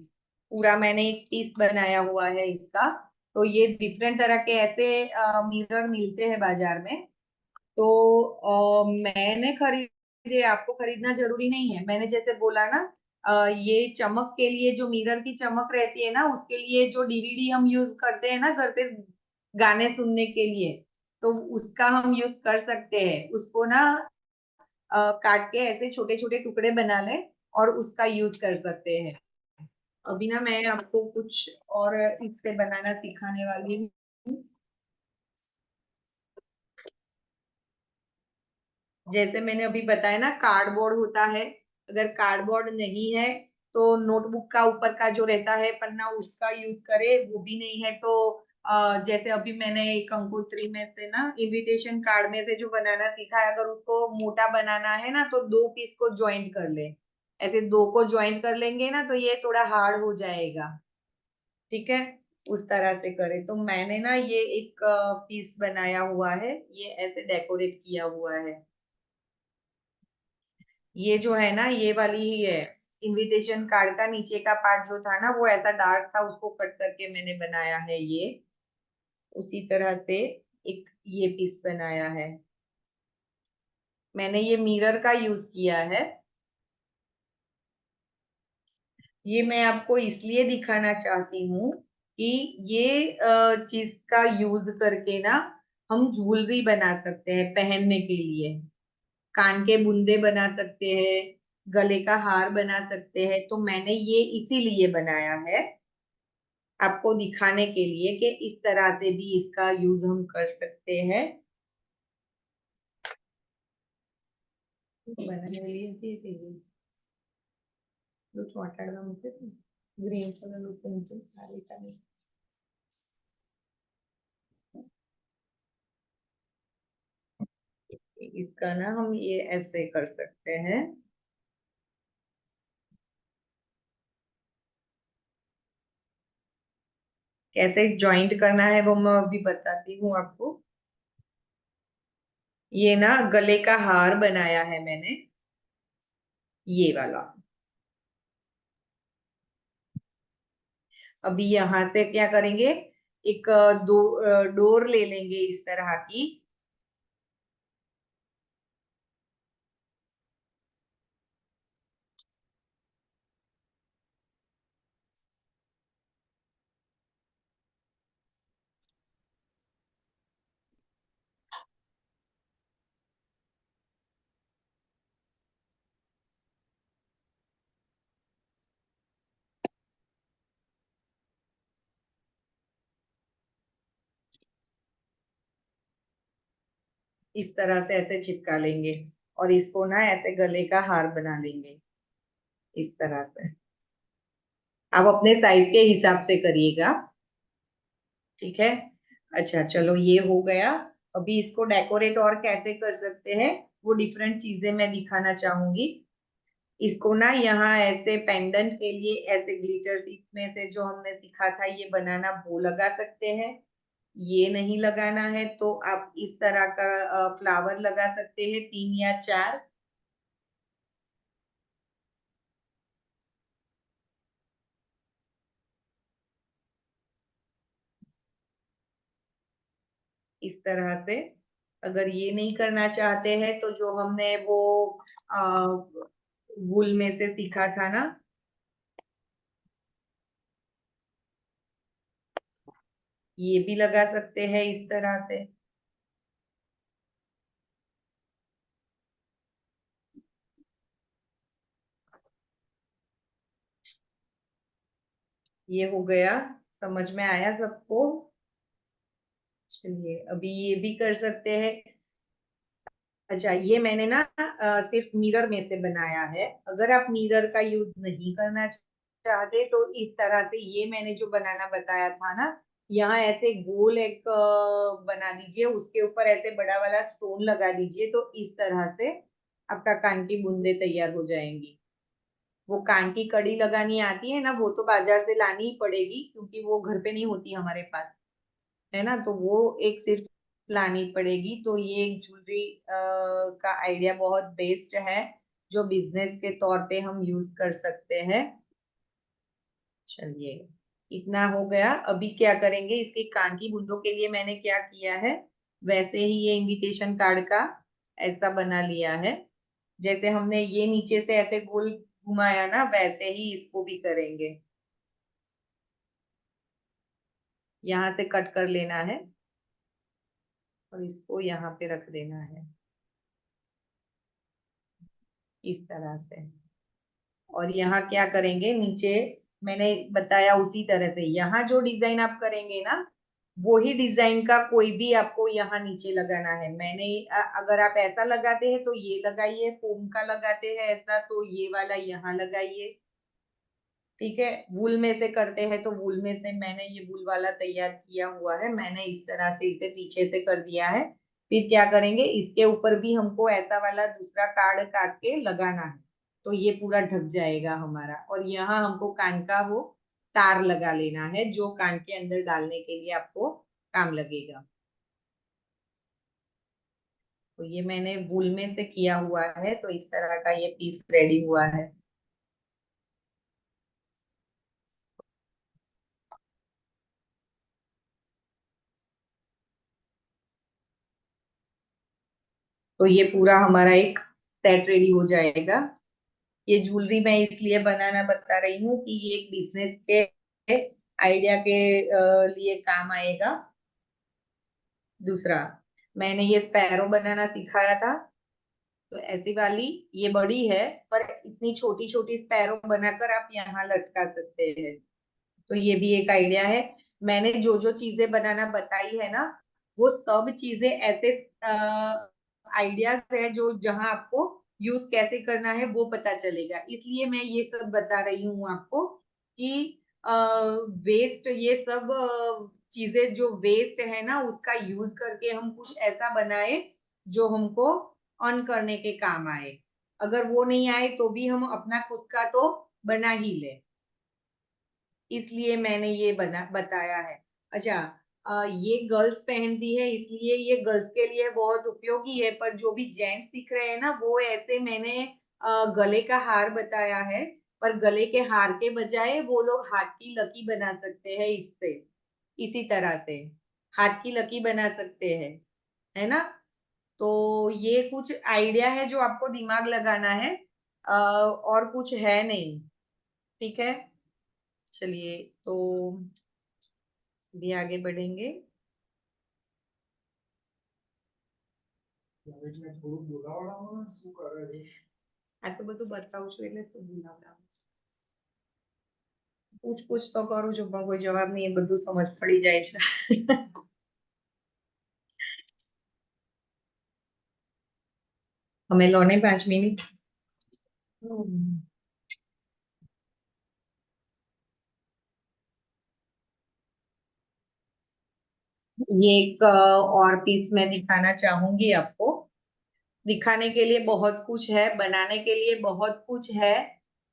पूरा मैंने एक पीस बनाया हुआ है इसका। तो ये डिफरेंट तरह के ऐसे मिरर मिलते हैं बाजार में। तो मैंने खरीदे, आपको खरीदना जरूरी नहीं है। मैंने जैसे बोला ना, ये चमक के लिए, जो मिरर की चमक रहती है ना, उसके लिए जो डीवीडी हम यूज करते हैं ना घर पे गाने सुनने के लिए, तो उसका हम यूज कर सकते हैं। उसको ना काट के ऐसे छोटे छोटे टुकड़े बना ले और उसका यूज कर सकते हैं। अभी ना मैं आपको कुछ और इससे बनाना सिखाने वाली हूँ। जैसे मैंने अभी बताया ना, कार्डबोर्ड होता है। अगर कार्डबोर्ड नहीं है तो नोटबुक का ऊपर का जो रहता है पन्ना, उसका यूज करे। वो भी नहीं है तो जैसे अभी मैंने कंकोत्री में से ना इनविटेशन कार्ड में से जो बनाना सीखा है, अगर उसको मोटा बनाना है ना तो दो पीस को ज्वाइंट कर ले। ऐसे दो को ज्वाइंट कर लेंगे ना तो ये थोड़ा हार्ड हो जाएगा। ठीक है, उस तरह से करें। तो मैंने ना ये एक पीस बनाया हुआ है, ये ऐसे डेकोरेट किया हुआ है। ये जो है ना, ये वाली ही है। इनविटेशन कार्ड का नीचे का पार्ट जो था ना वो ऐसा डार्क था, उसको कट करके मैंने बनाया है ये। उसी तरह से एक ये पीस बनाया है। मैंने ये मिरर का यूज किया है। ये मैं आपको इसलिए दिखाना चाहती हूँ कि ये चीज का यूज करके ना हम ज्वेलरी बना सकते हैं पहनने के लिए। कान के बुंदे बना सकते हैं, गले का हार बना सकते हैं। तो मैंने ये इसीलिए बनाया है, आपको दिखाने के लिए कि इस तरह से भी इसका यूज हम कर सकते हैं। बनाने लिए ग्रीन कलर इसका ना हम ये ऐसे कर सकते हैं। कैसे ज्वाइंट करना है वो मैं अभी बताती हूँ आपको। ये ना गले का हार बनाया है मैंने, ये वाला। अभी यहाँ से क्या करेंगे, एक डोर ले लेंगे इस तरह की। इस तरह से ऐसे चिपका लेंगे और इसको ना ऐसे गले का हार बना लेंगे इस तरह से। आप अपने साइज के हिसाब से करिएगा, ठीक है। अच्छा चलो, ये हो गया। अभी इसको डेकोरेट और कैसे कर सकते हैं वो डिफरेंट चीजें मैं दिखाना चाहूंगी। इसको ना यहाँ ऐसे पेंडेंट के लिए ऐसे ग्लिटर में से जो हमने सीखा था ये बनाना, वो लगा सकते हैं। ये नहीं लगाना है तो आप इस तरह का फ्लावर लगा सकते हैं, 3 या 4। इस तरह से। अगर ये नहीं करना चाहते हैं तो जो हमने वो वूल में से सीखा था ना, ये भी लगा सकते हैं इस तरह से। ये हो गया, समझ में आया सबको? चलिए, अभी ये भी कर सकते हैं। अच्छा, ये मैंने ना सिर्फ मिरर में से बनाया है। अगर आप मिरर का यूज नहीं करना चाहते तो इस तरह से ये मैंने जो बनाना बताया था ना, यहाँ ऐसे गोल एक बना दीजिए, उसके ऊपर ऐसे बड़ा वाला स्टोन लगा दीजिए, तो इस तरह से आपका कान की बूंदे तैयार हो जाएंगी। वो कान की कड़ी लगानी आती है ना, वो तो बाजार से लानी ही पड़ेगी क्योंकि वो घर पे नहीं होती हमारे पास, है ना। तो वो एक सिर्फ लानी पड़ेगी। तो ये एक ज्वेलरी का आइडिया बहुत बेस्ट है, जो बिजनेस के तौर पे हम यूज कर सकते हैं। चलिए, इतना हो गया। अभी क्या करेंगे, इसके कान की बूंदों के लिए मैंने क्या किया है, वैसे ही ये इनविटेशन कार्ड का ऐसा बना लिया है। जैसे हमने ये नीचे से ऐसे गोल घुमाया ना, वैसे ही इसको भी करेंगे। यहाँ से कट कर लेना है। और इसको यहाँ पे रख देना है इस तरह से। और यहाँ क्या करेंगे, नीचे मैंने बताया उसी तरह से यहाँ जो डिजाइन आप करेंगे ना, वो ही डिजाइन का कोई भी आपको यहाँ नीचे लगाना है। मैंने अगर आप ऐसा लगाते हैं तो ये लगाइए, फोम का लगाते हैं ऐसा तो ये वाला यहाँ लगाइए, ठीक है। वूल में से करते हैं तो वूल में से मैंने ये वूल वाला तैयार किया हुआ है, मैंने इस तरह से इसे पीछे से कर दिया है। फिर क्या करेंगे, इसके ऊपर भी हमको ऐसा वाला दूसरा कार्ड काट के लगाना है, तो ये पूरा ढक जाएगा हमारा। और यहाँ हमको कान का वो तार लगा लेना है जो कान के अंदर डालने के लिए आपको काम लगेगा। तो ये मैंने वूल में से किया हुआ है, तो इस तरह का ये पीस रेडी हुआ है। तो ये पूरा हमारा एक सेट रेडी हो जाएगा। ये ज्वेलरी मैं इसलिए बनाना बता रही हूँ कि ये एक बिजनेस के आइडिया के लिए काम आएगा। दूसरा, मैंने ये स्पैरो बनाना सिखाया था, तो ऐसी वाली ये बड़ी है पर इतनी छोटी छोटी स्पैरो बनाकर आप यहाँ लटका सकते हैं। तो ये भी एक आइडिया है। मैंने जो जो चीजें बनाना बताई है ना, वो सब चीजें ऐसे आइडियाज है जो जहां आपको यूज कैसे करना है वो पता चलेगा। इसलिए मैं ये सब बता रही हूँ आपको कि वेस्ट, ये सब चीजें जो वेस्ट है ना उसका यूज करके हम कुछ ऐसा बनाए जो हमको अर्न करने के काम आए। अगर वो नहीं आए तो भी हम अपना खुद का तो बना ही ले, इसलिए मैंने ये बताया है। अच्छा, ये गर्ल्स पहनती है इसलिए ये गर्ल्स के लिए बहुत उपयोगी है, पर जो भी जेंट्स दिख रहे हैं ना वो ऐसे मैंने गले का हार बताया है, पर गले के हार के बजाय वो लोग हाथ की लकी बना सकते हैं इससे, इसी तरह से हाथ की लकी बना सकते हैं, है ना। तो ये कुछ आइडिया है जो आपको दिमाग लगाना है, और कुछ है नहीं, ठीक है। चलिए, तो भी आगे बढ़ेंगे। આ તો બધું બતાવું છું એટલે શું બોલાવડાવું છું. પૂછ તો કરું છું પણ કોઈ જવાબ નહીં, એ બધું સમજ પડી જાય છે. અમે લો ને 5 મિનિટ. ये एक और पीस मैं दिखाना चाहूंगी आपको। दिखाने के लिए बहुत कुछ है, बनाने के लिए बहुत कुछ है,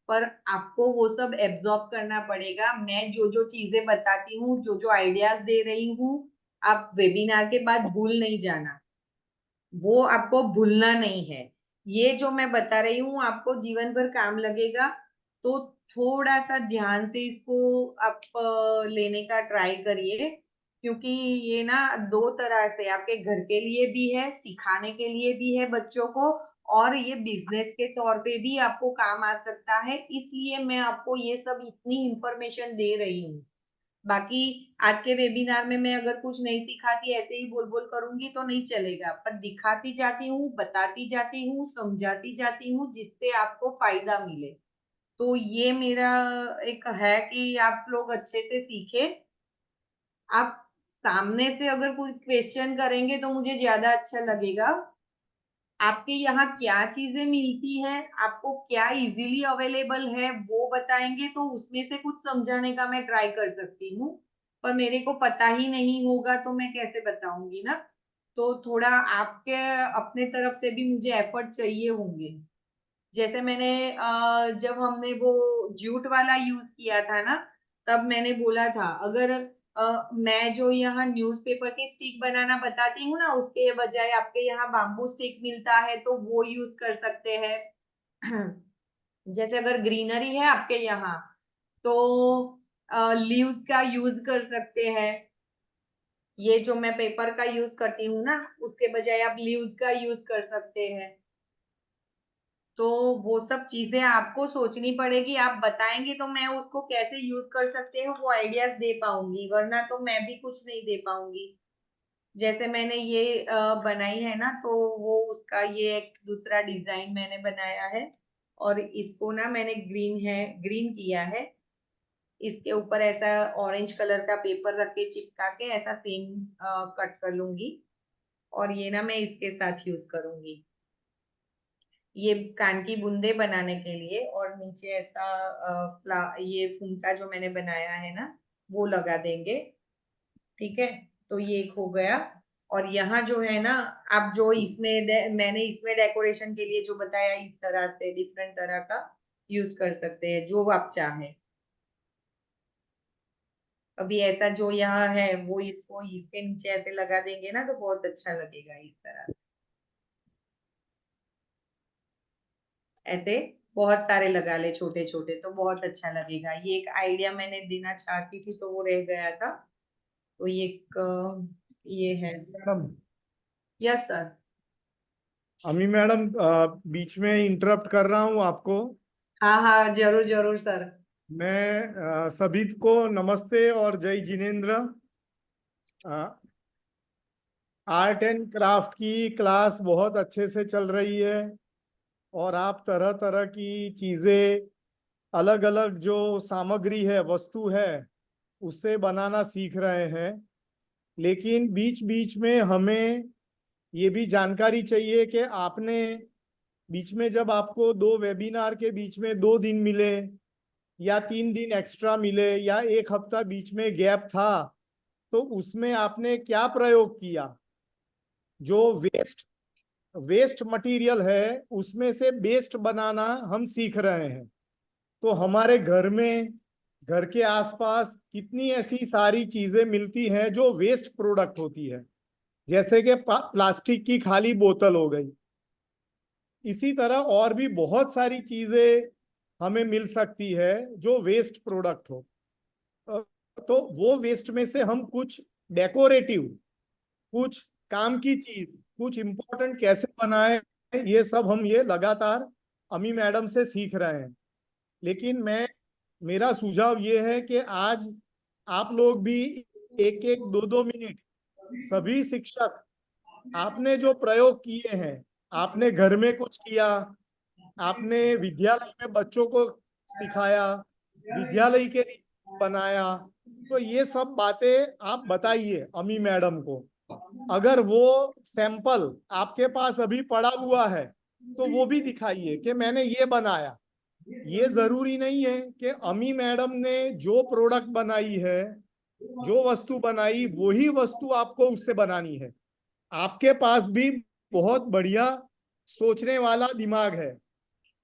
पर आपको वो सब एब्जॉर्ब करना पड़ेगा। मैं जो जो चीजें बताती हूँ, जो जो आइडियाज दे रही हूँ, आप वेबिनार के बाद भूल नहीं जाना, वो आपको भूलना नहीं है। ये जो मैं बता रही हूँ आपको जीवन भर काम लगेगा, तो थोड़ा सा ध्यान से इसको आप लेने का ट्राई करिए, क्योंकि ये ना दो तरह से आपके घर के लिए भी है, सिखाने के लिए भी है बच्चों को, और ये बिजनेस के तौर पे भी आपको काम आ सकता है। इसलिए मैं आपको ये सब इतनी इंफॉर्मेशन दे रही हूँ। बाकी आज के वेबिनार में मैं अगर कुछ नहीं सिखाती, ऐसे ही बोल बोल करूंगी तो नहीं चलेगा, पर दिखाती जाती हूँ, बताती जाती हूँ, समझाती जाती हूँ, जिससे आपको फायदा मिले। तो ये मेरा एक है कि आप लोग अच्छे से सीखे। आप सामने से अगर कोई क्वेश्चन करेंगे तो मुझे ज्यादा अच्छा लगेगा। आपके यहाँ क्या चीजें मिलती हैं, आपको क्या इजीली अवेलेबल है वो बताएंगे तो उसमें से कुछ समझाने का मैं ट्राई कर सकती हूँ, पर मेरे को पता ही नहीं होगा तो मैं कैसे बताऊंगी ना। तो थोड़ा आपके अपने तरफ से भी मुझे एफर्ट चाहिए होंगे। जैसे मैंने जब हमने वो जूट वाला यूज किया था ना, तब मैंने बोला था अगर मैं जो यहाँ न्यूज़पेपर की स्टिक बनाना बताती हूँ ना, उसके बजाय आपके यहाँ बाम्बू स्टिक मिलता है तो वो यूज कर सकते हैं। जैसे अगर ग्रीनरी है आपके यहाँ तो लीव्स का यूज कर सकते हैं। ये जो मैं पेपर का यूज करती हूँ ना, उसके बजाय आप लीव्स का यूज कर सकते हैं। तो वो सब चीजें आपको सोचनी पड़ेगी, आप बताएंगे तो मैं उसको कैसे यूज कर सकते हैं वो आइडियाज दे पाऊंगी, वरना तो मैं भी कुछ नहीं दे पाऊंगी। जैसे मैंने ये बनाई है ना, तो वो उसका ये एक दूसरा डिजाइन मैंने बनाया है, और इसको ना मैंने ग्रीन किया है। इसके ऊपर ऐसा ऑरेंज कलर का पेपर रख के चिपका के ऐसा सेम कट कर लूंगी, और ये ना मैं इसके साथ यूज करूंगी, ये कान की बूंदे बनाने के लिए। और नीचे ऐसा ये फुमका जो मैंने बनाया है ना, वो लगा देंगे। ठीक है, तो ये एक हो गया। और यहाँ जो है ना, आप जो इसमें मैंने इसमें डेकोरेशन के लिए जो बताया, इस तरह से डिफरेंट तरह का यूज कर सकते हैं जो आप चाहें। अभी ऐसा जो यहाँ है वो इसको इसके नीचे ऐसे लगा देंगे ना, तो बहुत अच्छा लगेगा इस तरह से। ऐसे बहुत सारे लगा ले छोटे छोटे, तो बहुत अच्छा लगेगा। ये एक आइडिया मैंने देना चाहती थी, तो वो रह गया था। तो ये एक ये है। Madam, yes sir. अमी मैडम, बीच में इंटरप्ट कर रहा हूँ आपको। हाँ हाँ, जरूर जरूर सर। मैं सभी को नमस्ते और जय जिनेन्द्र। आर्ट एंड क्राफ्ट की क्लास बहुत अच्छे से चल रही है, और आप तरह तरह की चीजें, अलग अलग जो सामग्री है, वस्तु है, उससे बनाना सीख रहे हैं। लेकिन बीच बीच में हमें ये भी जानकारी चाहिए कि आपने बीच में, जब आपको 2 वेबिनार के बीच में 2 दिन मिले, या 3 दिन एक्स्ट्रा मिले, या 1 हफ्ता बीच में गैप था, तो उसमें आपने क्या प्रयोग किया। जो वेस्ट मटेरियल है, उसमें से बेस्ट बनाना हम सीख रहे हैं। तो हमारे घर में, घर के आसपास कितनी ऐसी सारी चीजें मिलती हैं जो वेस्ट प्रोडक्ट होती है, जैसे कि प्लास्टिक की खाली बोतल हो गई। इसी तरह और भी बहुत सारी चीजें हमें मिल सकती है जो वेस्ट प्रोडक्ट हो। तो वो वेस्ट में से हम कुछ डेकोरेटिव, कुछ काम की चीज, कुछ इम्पोर्टेंट कैसे बनाए, ये सब हम ये लगातार अमी मैडम से सीख रहे हैं। लेकिन मेरा सुझाव ये है कि आज आप लोग भी 1-1, 2-2 मिनट, सभी शिक्षक, आपने जो प्रयोग किए हैं, आपने घर में कुछ किया, आपने विद्यालय में बच्चों को सिखाया, विद्यालय के लिए बनाया, तो ये सब बातें आप बताइए अमी मैडम को। अगर वो सैंपल आपके पास अभी पड़ा हुआ है, तो वो भी दिखाइए कि मैंने ये बनाया। ये जरूरी नहीं है कि अमी मैडम ने जो प्रोडक्ट बनाई है, जो वस्तु बनाई, वही वस्तु आपको उससे बनानी है। आपके पास भी बहुत बढ़िया सोचने वाला दिमाग है,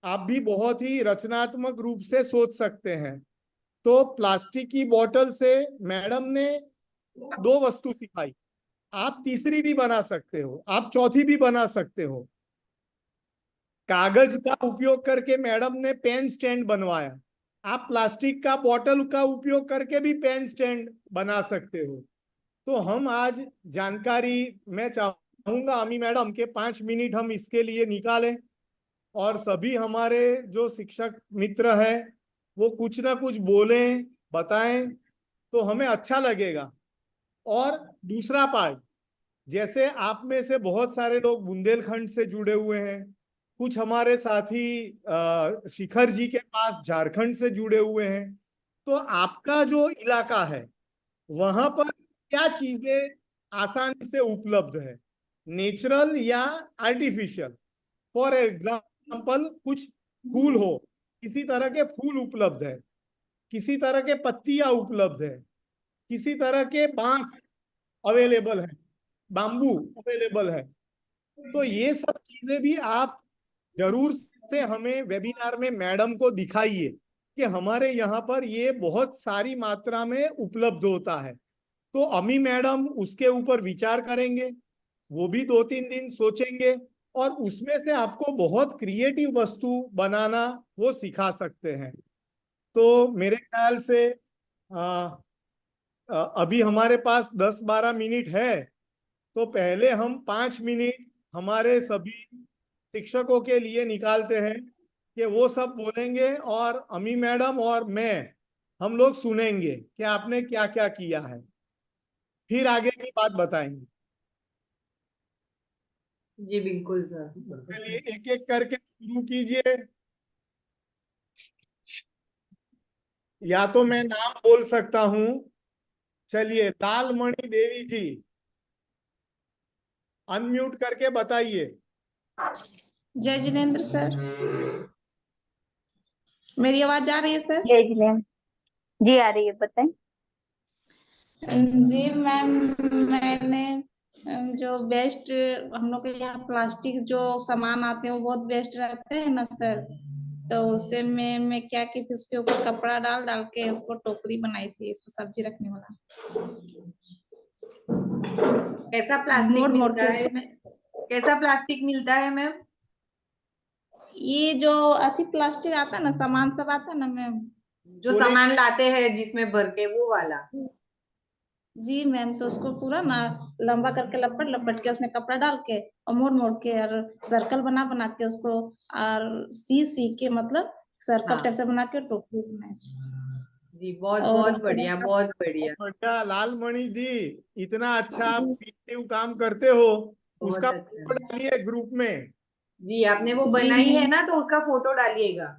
आप भी बहुत ही रचनात्मक रूप से सोच सकते हैं। तो प्लास्टिक की बोतल से मैडम ने 2 वस्तु सिखाई, आप तीसरी भी बना सकते हो, आप चौथी भी बना सकते हो। कागज का उपयोग करके मैडम ने पेन स्टैंड बनवाया, आप प्लास्टिक का बोतल का उपयोग करके भी पेन स्टैंड बना सकते हो। तो हम आज जानकारी, मैं चाहूंगा अमी मैडम के 5 मिनट हम इसके लिए निकालें, और सभी हमारे जो शिक्षक मित्र हैं वो कुछ ना कुछ बोलें, बताएं, तो हमें अच्छा लगेगा। और दूसरा पार्ट, जैसे आप में से बहुत सारे लोग बुंदेलखंड से जुड़े हुए हैं, कुछ हमारे साथी शिखर जी के पास झारखंड से जुड़े हुए हैं, तो आपका जो इलाका है वहां पर क्या चीजें आसानी से उपलब्ध है, नेचुरल या आर्टिफिशियल। फॉर एग्जाम्पल, कुछ फूल हो, किसी तरह के फूल उपलब्ध है, किसी तरह के पत्तियां उपलब्ध है, किसी तरह के बांस अवेलेबल है, बाम्बू अवेलेबल है। तो ये सब चीजें भी आप जरूर से हमें वेबिनार में मैडम को दिखाइए कि हमारे यहाँ पर ये बहुत सारी मात्रा में उपलब्ध होता है। तो अमी मैडम उसके ऊपर विचार करेंगे, वो भी 2-3 दिन सोचेंगे, और उसमें से आपको बहुत क्रिएटिव वस्तु बनाना वो सिखा सकते हैं। तो मेरे ख्याल से अभी हमारे पास 10-12 मिनट है, तो पहले हम 5 मिनट हमारे सभी शिक्षकों के लिए निकालते हैं कि वो सब बोलेंगे, और अमी मैडम और मैं, हम लोग सुनेंगे कि आपने क्या क्या किया है, फिर आगे की बात बताएंगे। जी बिल्कुल सर। चलिए एक एक करके शुरू कीजिए। या तो मैं नाम बोल सकता हूँ। चलिए, लालमणि देवी जी, अनम्यूट करके बताइए। जय जिनेन्द्र सर, मेरी आवाज आ रही है सर? जय जिनेन्द्र जी, आ रही है, बताएं। जी मैम, मैंने जो बेस्ट हम लोग के यहाँ प्लास्टिक जो सामान आते हैं वो बहुत बेस्ट रहते हैं ना सर, तो उससे मैं क्या की थी, उसके ऊपर कपड़ा डाल डाल के उसको टोकरी बनाई थी, इसको सब्जी रखने वाला। कैसा प्लास्टिक मोड़ मोड़ मिलता के है उसको, मैम? कैसा प्लास्टिक मिलता है मैम? ये जो अति प्लास्टिक आता है ना, सामान सब आता है ना मैम। जो बोले सामान लाते हैं जिसमें भर के, वो वाला? जी मैम, तो उसको पूरा ना लंबा करके लपट लपट के उसमें कपड़ा डाल के और मोड़ मोड़ के और सर्कल बना बना के उसको और सी के मतलब सर्कल हाँ टाइप से बना के टोकरी बनाए। जी, बहुत और बहुत उसके बढ़िया, बाद बहुत बढ़िया। बढ़िया लालमणि जी, इतना अच्छा आप जी क्रिएटिव काम करते हो। उसका बहुत अच्छा। फोटो डालिए ग्रुप में। जी, आपने वो जी बनाई है मैम, ना, तो उसका फोटो डालिएगा।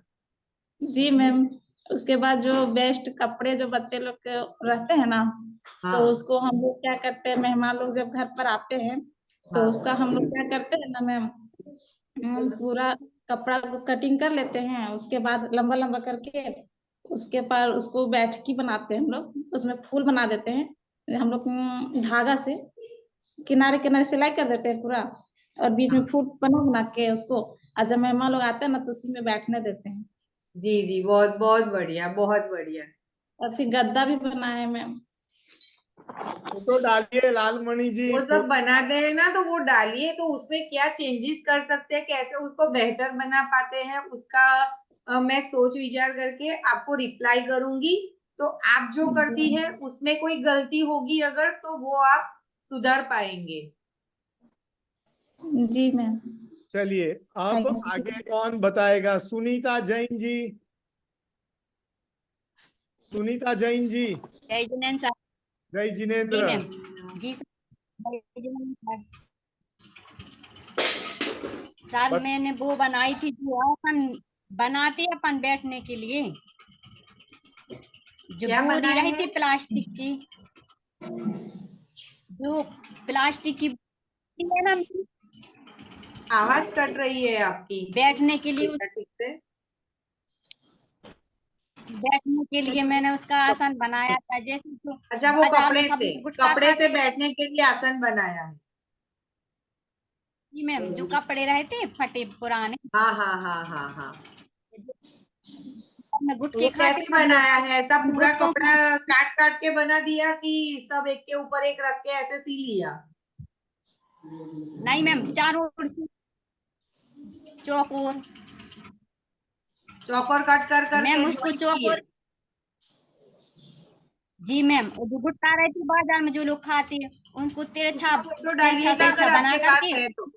जी मैम। उसके बाद जो बेस्ट कपड़े जो बच्चे लोग के रहते हैं ना, तो हाँ उसको हम लोग क्या करते हैं, मेहमान लोग जब घर पर आते हैं तो हाँ उसका हम लोग क्या करते हैं ना मैम, पूरा कपड़ा को कटिंग कर लेते हैं, उसके बाद लंबा लंबा करके उसके पर उसको बैठकी बनाते हैं हम लोग, उसमें फूल बना देते हैं हम लोग, धागा से किनारे किनारे सिलाई कर देते हैं पूरा, और बीच में हाँ। फूल बना बना के उसको, और जब मेहमान लोग आते हैं ना तो उसी में बैठने देते हैं। जी जी, बहुत बहुत बढ़िया, बहुत बढ़िया। और फिर गद्दा भी बनाए हैं मैम। फोटो डालिए लालमणि जी, वो सब फोटो बनाते हैं ना, तो वो डालिए, तो उसमें क्या चेंजेस कर सकते हैं, कैसे उसको बेहतर बना पाते हैं, उसका मैं सोच विचार करके आपको रिप्लाई करूंगी। तो आप जो करती है उसमें कोई गलती होगी अगर, तो वो आप सुधार पाएंगे। जी मैम। चलिए अब थैंक यू। आगे कौन बताएगा? सुनीता जैन जी, सुनीता जैन जी। जय जिनेन्द्र सर। जय जी जिनेन्द्र। मैम। जी सर। जय जिनेन्द्र सर, बत, मैंने वो बनाई थी जो अपन बनाते हैं अपन बैठने के लिए, जो क्या बोरी बनाए रही थी हैं? प्लास्टिक की, जो प्लास्टिक की बोरी है ना, आवाज कट रही है आपकी। बैठने के लिए, ठीक से। बैठने के लिए मैंने उसका आसन बनाया था, जैसे तो अच्छा, वो बाजार में कपड़े सब से, लोग गुटखा कपड़े से खाते हैं। बैठने के लिए आसन बनाया है। जी मैम, जो कपड़े रहे थे फटे पुराने, हाँ हाँ हाँ हाँ हाँ। में तो गुटखे वो खाते कैसे सब लोग, बनाया है? ऐसा उन पूरा गुटकों को, कपड़ा काट काट के बना दिया कि सब एक के ऊपर एक रख के ऐसे सी लिया? नहीं मैम, चारों ओर से चौकोर, चौकोर कट कर करके मैम उसको ज्वाइन किए? चौकोर। जी मैम, और जो गुटखा रहे थे बाजार में जो लोग खाते हैं, उनको तिरछा उसका फोटो तिरछा डालिएगा तिरछा अगर बना आपके पास करके। है तो।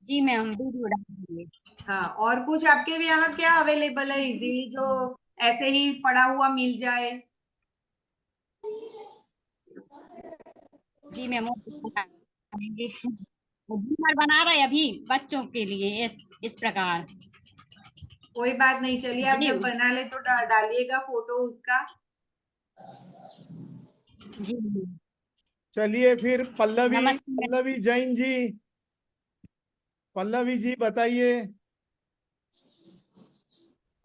जी मैम, वीडियो डालेंगे। हाँ, और कुछ आपके भी यहाँ क्या अवेलेबल है इजीली, जो ऐसे ही पड़ा हुआ मिल जाए? जी मैम, वो बनाएंगे। वो बीमार बना रहे हैं अभी बच्चों के लिए इस प्रकार। कोई बात नहीं, चलिए आप जी जब बना ले तो डालिएगा फोटो उसका। जी। चलिए फिर पल्लवी, नमस्ते मैम। पल्लवी जैन जी, पल्लवी जी बताइए।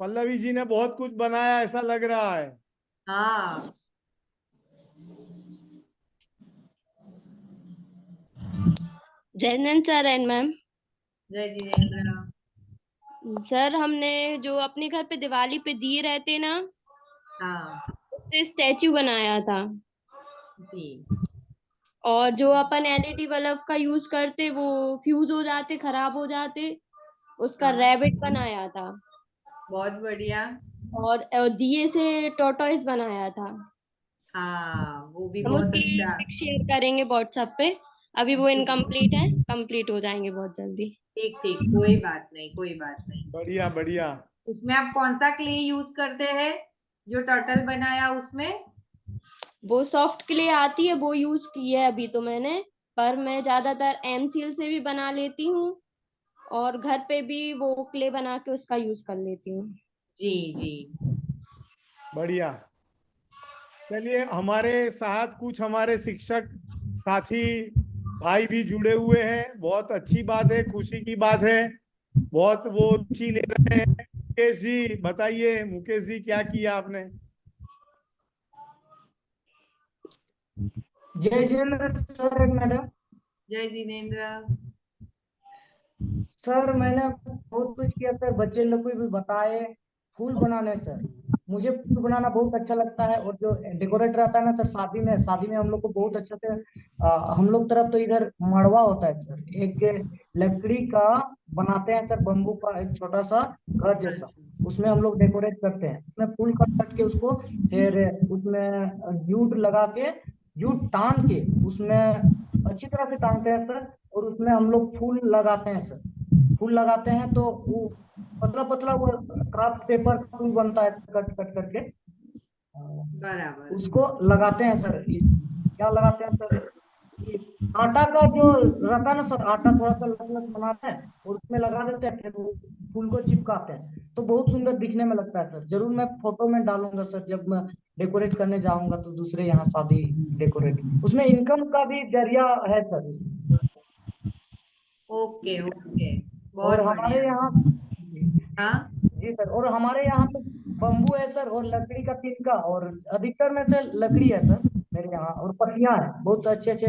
पल्लवी जी ने बहुत कुछ बनाया ऐसा लग रहा है। हाँ। जैनन सर एंड मैम, जय जिनेन्द्र। सर हमने जो अपने घर पे दिवाली पे दिए रहते ना, हाँ उससे स्टैचू बनाया था। जी। और जो अपन एलईडी बल्ब का यूज करते वो फ्यूज हो जाते, खराब हो जाते, उसका हाँ, रैबिट बनाया था। बहुत बढ़िया। और दिए से टॉर्टोइस बनाया था। हाँ, वो भी हम बहुत उसकी अच्छा। पिक शेयर करेंगे व्हाट्सएप पे। अभी वो इनकम्प्लीट है, कंप्लीट हो जाएंगे बहुत जल्दी। ठीक ठीक, कोई बात नहीं, कोई बात नहीं। बढ़िया बढ़िया। उसमें आप कौन सा क्ले यूज करते हैं जो टर्टल बनाया उसमें? वो सॉफ्ट क्ले आती है, वो यूज की है अभी तो मैंने। पर मैं ज्यादातर एमसील से भी बना लेती हूँ और घर पे भी वो क्ले बना के उसका यूज कर लेती हूँ। जी जी। बढ़िया। चलिए, हमारे साथ कुछ हमारे शिक्षक साथी भाई भी जुड़े हुए हैं, बहुत अच्छी बात है, खुशी की बात है, बहुत वो रुचि ले रहे हैं। मुकेश जी बताइए, मुकेश जी क्या किया आपने? जय जिनेन्द्र सर मैडम। जय जिनेन्द्र। सर मैंने बहुत कुछ किया सर, बच्चे लोग को भी बताए फूल बनाने। सर मुझे फूल बनाना बहुत अच्छा लगता है, और जो डेकोरेट रहता है ना सर, शादी में हम लोग को बहुत अच्छा से हम लोग तरफ तो इधर मड़वा होता है सर, एक लकड़ी का बनाते हैं सर, बम्बू का एक छोटा सा घर जैसा, उसमें हम लोग डेकोरेट करते हैं, उसमें फूल काट के उसको फिर उसमें जूट लगा के, जूट टांग के उसमें अच्छी तरह से टांगते हैं सर, और उसमें हम लोग फूल लगाते हैं सर। फूल लगाते हैं तो वो पतला पतला वो क्राफ्ट पेपर का फूल बनता है, कट कट करके बराबर। उसको लगाते हैं सर। क्या लगाते हैं सर, ये आटा का जो रहता है ना सर, आटा थोड़ा सा लग लग बनाते हैं और उसमें लगा देते हैं, फिर वो फूल को चिपकाते हैं, तो बहुत सुंदर दिखने में लगता है सर। जरूर मैं फोटो में डालूंगा सर, जब मैं डेकोरेट करने जाऊंगा तो दूसरे यहाँ शादी डेकोरेट, उसमें इनकम का भी जरिया है सर। ओके ओके, और बहुत हमारे बढ़िया। यहाँ हाँ जी सर, और हमारे यहाँ तो बम्बू है सर, और लकड़ी का तिनका, और अधिकतर में से लकड़ी है सर मेरे यहाँ, और पत्तियां है बहुत अच्छे अच्छे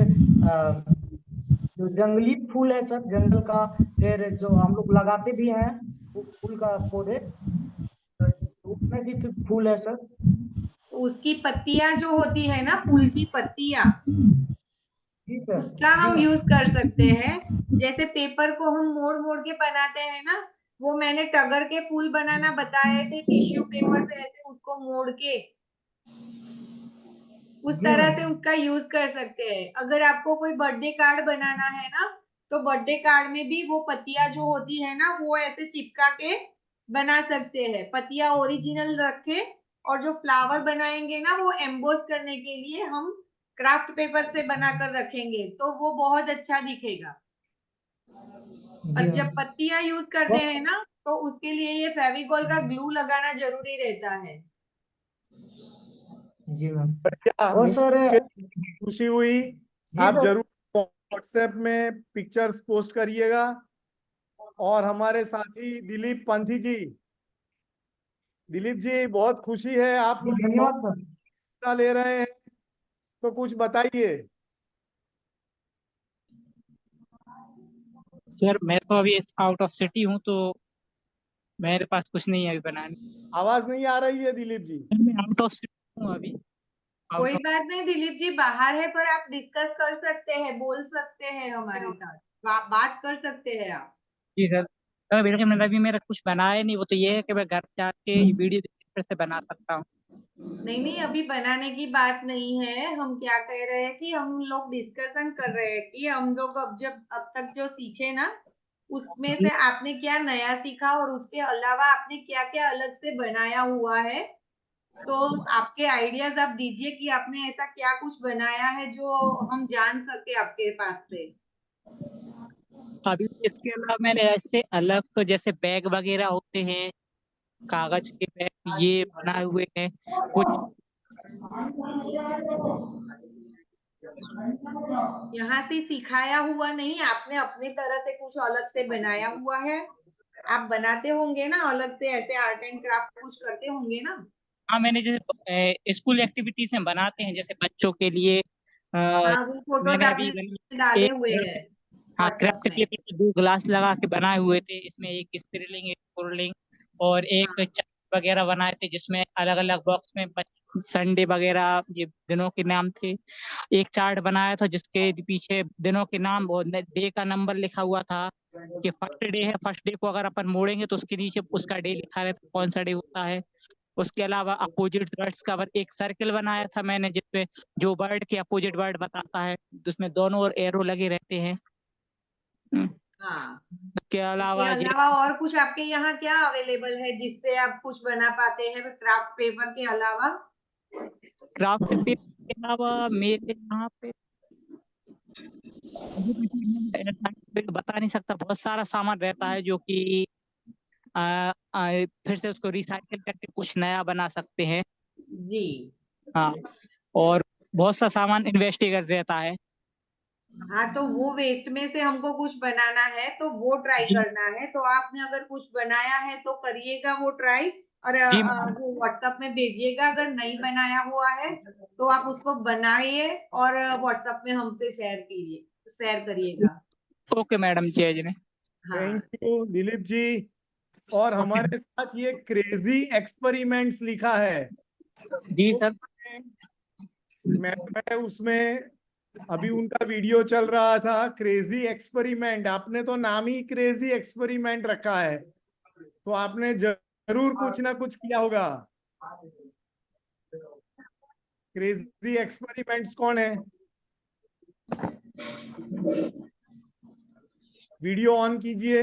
जो जंगली फूल है सर, जंगल का, फिर जो हम लोग लगाते भी हैं फूल का पौधे, तो उसमें भी फिर फूल है सर। उसकी पत्तियां जो होती है ना, फूल की पत्तियां, जी सर। उसका जी हम मैम। यूज कर सकते हैं। जैसे पेपर को हम मोड़ मोड़ के बनाते हैं ना, वो मैंने टगर के फूल बनाना बताए थे, टिश्यू पेपर से ऐसे उसको मोड़ के उस जी तरह से मैम। उसका यूज कर सकते हैं। अगर आपको कोई बर्थडे कार्ड बनाना है ना, तो बर्थडे कार्ड में भी वो पत्तियां जो होती है ना, वो ऐसे चिपका के बना सकते हैं। पत्तियां ओरिजिनल रखे, और जो फ्लावर बनाएंगे ना, वो एम्बोस करने के लिए हम क्राफ्ट पेपर से बनाकर रखेंगे, तो वो बहुत अच्छा दिखेगा। जी और जब मैम। पत्तियां यूज करते हैं ना, तो उसके लिए ये फेविकॉल का ग्लू लगाना जरूरी रहता है। जी मैम। बढ़िया, और सर मुकेश जी, खुशी हुई। जी आप सर। जरूर व्हाट्सएप में पिक्चर्स पोस्ट करिएगा। और हमारे साथी दिलीप पंथी जी, दिलीप जी बहुत खुशी है, आप जी लोग बहुत धन्यवाद सर। हिस्सा ले रहे हैं, तो कुछ बताइए। सर मैं तो अभी आउट ऑफ सिटी हूँ, तो मेरे पास कुछ नहीं है अभी बनाने। आवाज नहीं आ रही है दिलीप जी। मैं आउट ऑफ सिटी हूँ अभी, आउट कोई ऑफ। बात नहीं दिलीप जी, बाहर है, पर आप डिस्कस कर सकते हैं, बोल सकते हैं हमारे साथ, बात कर सकते हैं आप। जी सर। मैंने अभी मेरा कुछ बनाया नहीं, वो तो ये है कि मैं घर से आके वीडियो फिर से बना सकता हूँ। नहीं नहीं, अभी बनाने की बात नहीं है। हम क्या कह रहे हैं कि हम लोग डिस्कशन कर रहे हैं कि हम लोग अब तक जो सीखे ना, उसमें जी से आपने क्या नया सीखा, और उसके अलावा आपने क्या क्या अलग से बनाया हुआ है। तो आपके आइडियाज आप दीजिए कि आपने ऐसा क्या कुछ बनाया है जो हम जान सके आपके पास से। अभी इसके अलावा मैंने ऐसे अलग तो जैसे बैग वगैरह होते हैं, कागज के बैग ये बनाए हुए हैं कुछ। यहाँ से सिखाया हुआ नहीं, आपने अपने तरह से कुछ अलग से बनाया हुआ है। आप बनाते होंगे ना अलग से, ऐसे आर्ट एंड क्राफ्ट कुछ करते होंगे ना। हाँ मैंने जैसे स्कूल एक्टिविटीज में बनाते हैं, जैसे बच्चों के लिए हाँ, वो फोटोज मैंने अभी आपने डाले एक हुए हैं हाँ व्हाट्सएप क्राफ्ट में। पेपर पे 2 ग्लास लगा के बनाए हुए थे, इसमें एक स्त्रीलिंग एक पुल्लिंग, और एक हाँ चार्ट वगैरह बनाए थे जिसमें अलग अलग बॉक्स में संडे वगैरह ये दिनों के नाम थे। एक चार्ट बनाया था जिसके पीछे दिनों के नाम और डे का नंबर लिखा हुआ था, कि फर्स्ट डे है, फर्स्ट डे को अगर अपन मोड़ेंगे तो उसके नीचे उसका डे लिखा रहता है, कौन सा डे होता है। उसके अलावा अपोजिट वर्ड्स का एक सर्कल बनाया था मैंने, जिसमें जो वर्ड के अपोजिट वर्ड बताता है, उसमें दोनों ओर एरो लगे रहते हैं। हाँ। उसके इसके अलावा अलावा और कुछ आपके यहाँ क्या अवेलेबल है जिससे आप कुछ बना पाते हैं क्राफ्ट पेपर के अलावा। क्राफ्ट पेपर के अलावा मेरे यहाँ पे बता नहीं सकता, बहुत सारा सामान रहता है जो कि फिर से उसको रिसाइकिल करके कुछ नया बना सकते हैं। जी हाँ, और बहुत सा सामान इन्वेस्टिगेट रहता है। हाँ, तो वो वेस्ट में से हमको कुछ बनाना है तो वो ट्राई जी। करना है। तो आपने अगर कुछ बनाया है तो करिएगा वो ट्राई, और जी वो व्हाट्सएप में भेजिएगा। अगर नहीं बनाया हुआ है तो आप उसको बनाइए और व्हाट्सएप में हमसे शेयर करिएगा। ओके मैडम, जय जय। हाँ थैंक यू दिलीप जी। और हमारे साथ ये क्रेजी एक्सपेरिमेंट्स लिखा है। जी सर। मैं उसमें अभी उनका वीडियो चल रहा था, क्रेजी एक्सपेरिमेंट। आपने तो नाम ही क्रेजी एक्सपेरिमेंट रखा है, तो आपने जरूर कुछ ना कुछ किया होगा। क्रेजी एक्सपेरिमेंट्स कौन है? वीडियो ऑन कीजिए।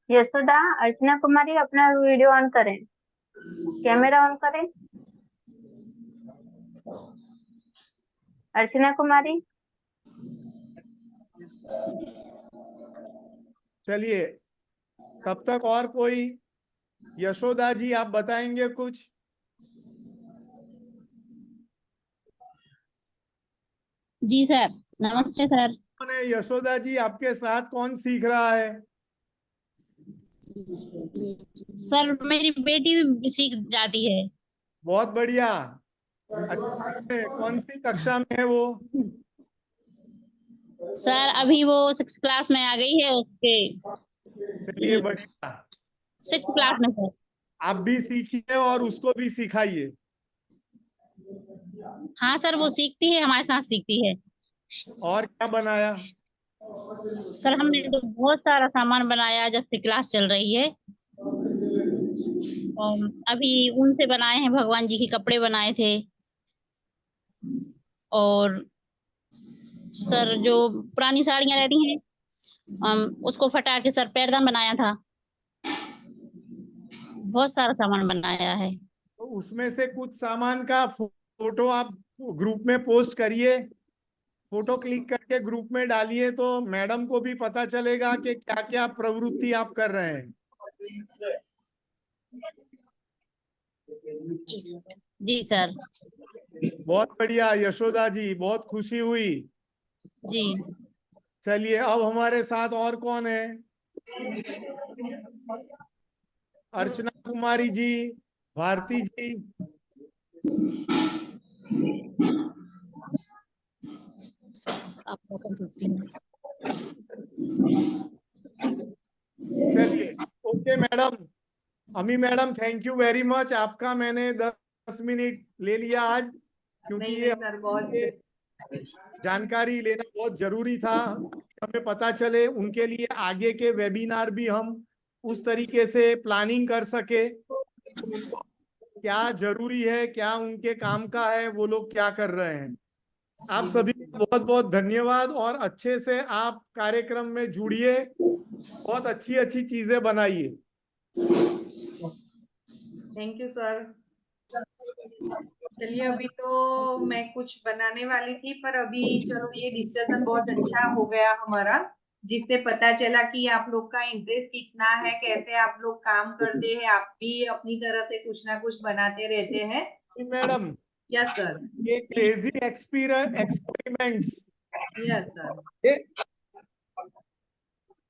यशोदा, अर्चना कुमारी अपना वीडियो ऑन करें, कैमरा ऑन करें। अर्चना कुमारी, चलिए, तब तक और कोई? यशोदा जी, आप बताएंगे कुछ? जी सर, नमस्ते सर। कौन है यशोदा जी? आपके साथ कौन सीख रहा है? सर मेरी बेटी भी सीख जाती है। बहुत बढ़िया। अच्छा है। कौन सी कक्षा में है वो? सर अभी वो 6 क्लास में आ गई है, उसके चलिए, बढ़िया। 6 क्लास में सर। आप भी सीखिए और उसको भी सिखाइए। हाँ सर, वो सीखती है, हमारे साथ सीखती है। और क्या बनाया? सर हमने तो बहुत सारा सामान बनाया जब से क्लास चल रही है। और अभी उनसे बनाए हैं, भगवान जी के कपड़े बनाए थे। और सर जो पुरानी साड़ियाँ रहती हैं, उसको फटा के सर पैरदान बनाया था। बहुत सारा सामान बनाया है। तो उसमें से कुछ सामान का फोटो आप ग्रुप में पोस्ट करिए। फोटो क्लिक करके ग्रुप में डालिए, तो मैडम को भी पता चलेगा कि क्या क्या प्रवृत्ति आप कर रहे हैं। जी सर। बहुत बढ़िया यशोदा जी, बहुत खुशी हुई। जी चलिए, अब हमारे साथ और कौन है? अर्चना कुमारी जी, भारती जी। आप कर सकती हैं। चलिए, ओके मैडम। अमी madam, thank you very much. आपका मैंने 10 मिनट ले लिया आज, क्योंकि नहीं ये नहीं सर, बहुत ये जानकारी लेना बहुत जरूरी था। हमें पता चले, उनके लिए आगे के वेबिनार भी हम उस तरीके से प्लानिंग कर सके, तो उनको क्या जरूरी है, क्या उनके काम का है, वो लोग क्या कर रहे हैं। आप सभी का बहुत बहुत धन्यवाद, और अच्छे से आप कार्यक्रम में जुड़िए, बहुत अच्छी अच्छी चीजें बनाइए। Thank you sir. चलिए, अभी तो मैं कुछ बनाने वाली थी, पर अभी चलो ये डिस्कशन बहुत अच्छा हो गया हमारा, जिससे पता चला कि आप लोग का इंटरेस्ट कितना है, कैसे आप लोग काम करते हैं। आप भी अपनी तरह से कुछ ना कुछ बनाते रहते हैं। Madam, yes sir. ये क्रेजी एक्सपेरिमेंट्स, यस सर। ये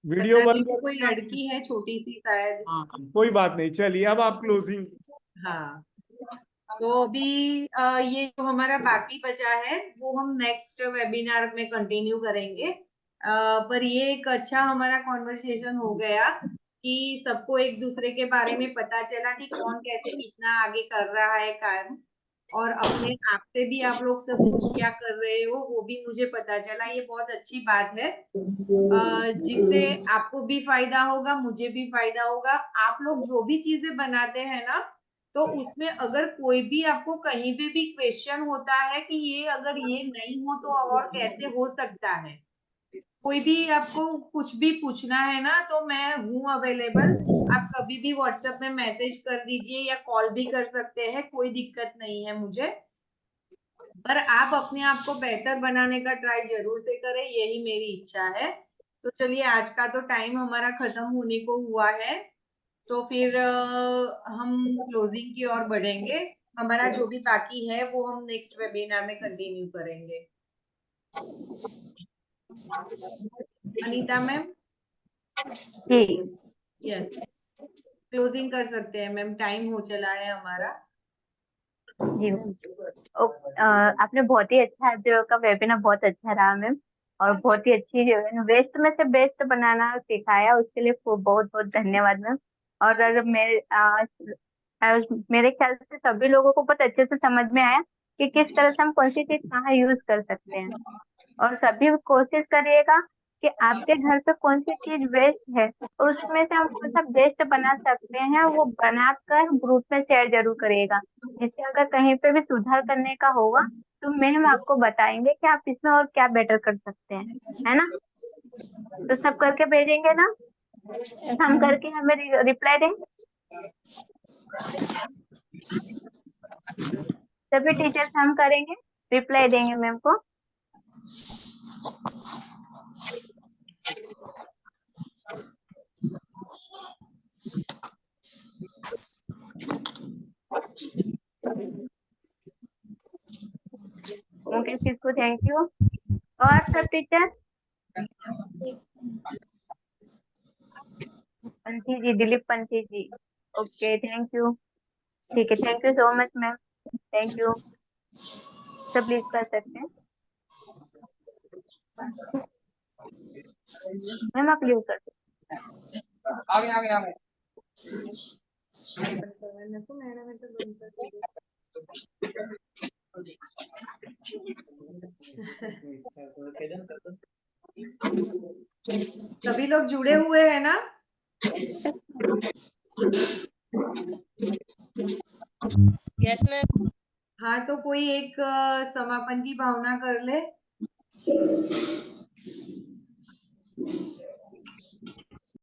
वीडियो पता नहीं, बंद वो कर कोई देना। लड़की है छोटी सी शायद। हाँ, कोई बात नहीं। चलिए, अब आप क्लोजिंग। हाँ, तो अभी ये जो हमारा बाकी बचा है वो हम नेक्स्ट वेबिनार में कंटिन्यू करेंगे। पर ये एक अच्छा हमारा कॉन्वर्सेशन हो गया कि सबको एक दूसरे के बारे में पता चला कि कौन कैसे कितना आगे कर रहा है काम, और अपने आप से भी आप लोग सब कुछ क्या कर रहे हो वो भी मुझे पता चला। ये बहुत अच्छी बात है, जिससे आपको भी फायदा होगा, मुझे भी फायदा होगा। आप लोग जो भी चीजें बनाते हैं ना, तो उसमें अगर कोई भी आपको कहीं पे भी क्वेश्चन होता है कि ये अगर ये नहीं हो तो और कैसे हो सकता है, कोई भी आपको कुछ भी पूछना है ना, तो मैं हूँ अवेलेबल। आप कभी भी व्हाट्सएप में मैसेज कर दीजिए या कॉल भी कर सकते हैं, कोई दिक्कत नहीं है मुझे। पर आप अपने आप को बेहतर बनाने का ट्राई जरूर से करें, यही मेरी इच्छा है। तो चलिए, आज का तो टाइम हमारा खत्म होने को हुआ है, तो फिर हम क्लोजिंग की ओर बढ़ेंगे। हमारा जो भी बाकी है वो हम नेक्स्ट वेबिनार में कंटिन्यू करेंगे। अनीता मैम? जी यस, क्लोजिंग कर सकते हैं मैम, टाइम हो चला है हमारा। जी मैम। आपने बहुत ही अच्छा, आज का वेबिनार बहुत अच्छा रहा मैम, और बहुत ही अच्छी वेस्ट में से बेस्ट बनाना सिखाया, उसके लिए बहुत बहुत धन्यवाद मैम। और अगर मेरे ख्याल से सभी लोगों को बहुत अच्छे से समझ में आया कि किस तरह से हम कौन सी चीज कहाँ यूज कर सकते हैं। और सभी कोशिश करिएगा कि आपके घर पे कौन सी चीज वेस्ट है और उसमें से हम कौन सा बेस्ट बना सकते हैं, वो बनाकर ग्रुप में शेयर जरूर करिएगा, जिससे अगर कहीं पे भी सुधार करने का होगा तो मैम आपको बताएंगे कि आप इसमें और क्या बेटर कर सकते हैं, है ना। तो सब करके भेजेंगे ना, हम करके हमें रिप्लाई दें। सभी टीचर्स हम करेंगे, रिप्लाई देंगे मैम को। ओके, किसको थैंक यू। और सब teacher, Panthi ji, Dilip Panthi ji, okay thank you. ठीक है, thank you so much ma'am, thank you. सब लीव कर सकते हैं मैम, आप लीव कर सकते हैं। सभी लोग जुड़े हुए हैं ना? Yes ma'am. हाँ, तो कोई एक समापन की भावना कर ले।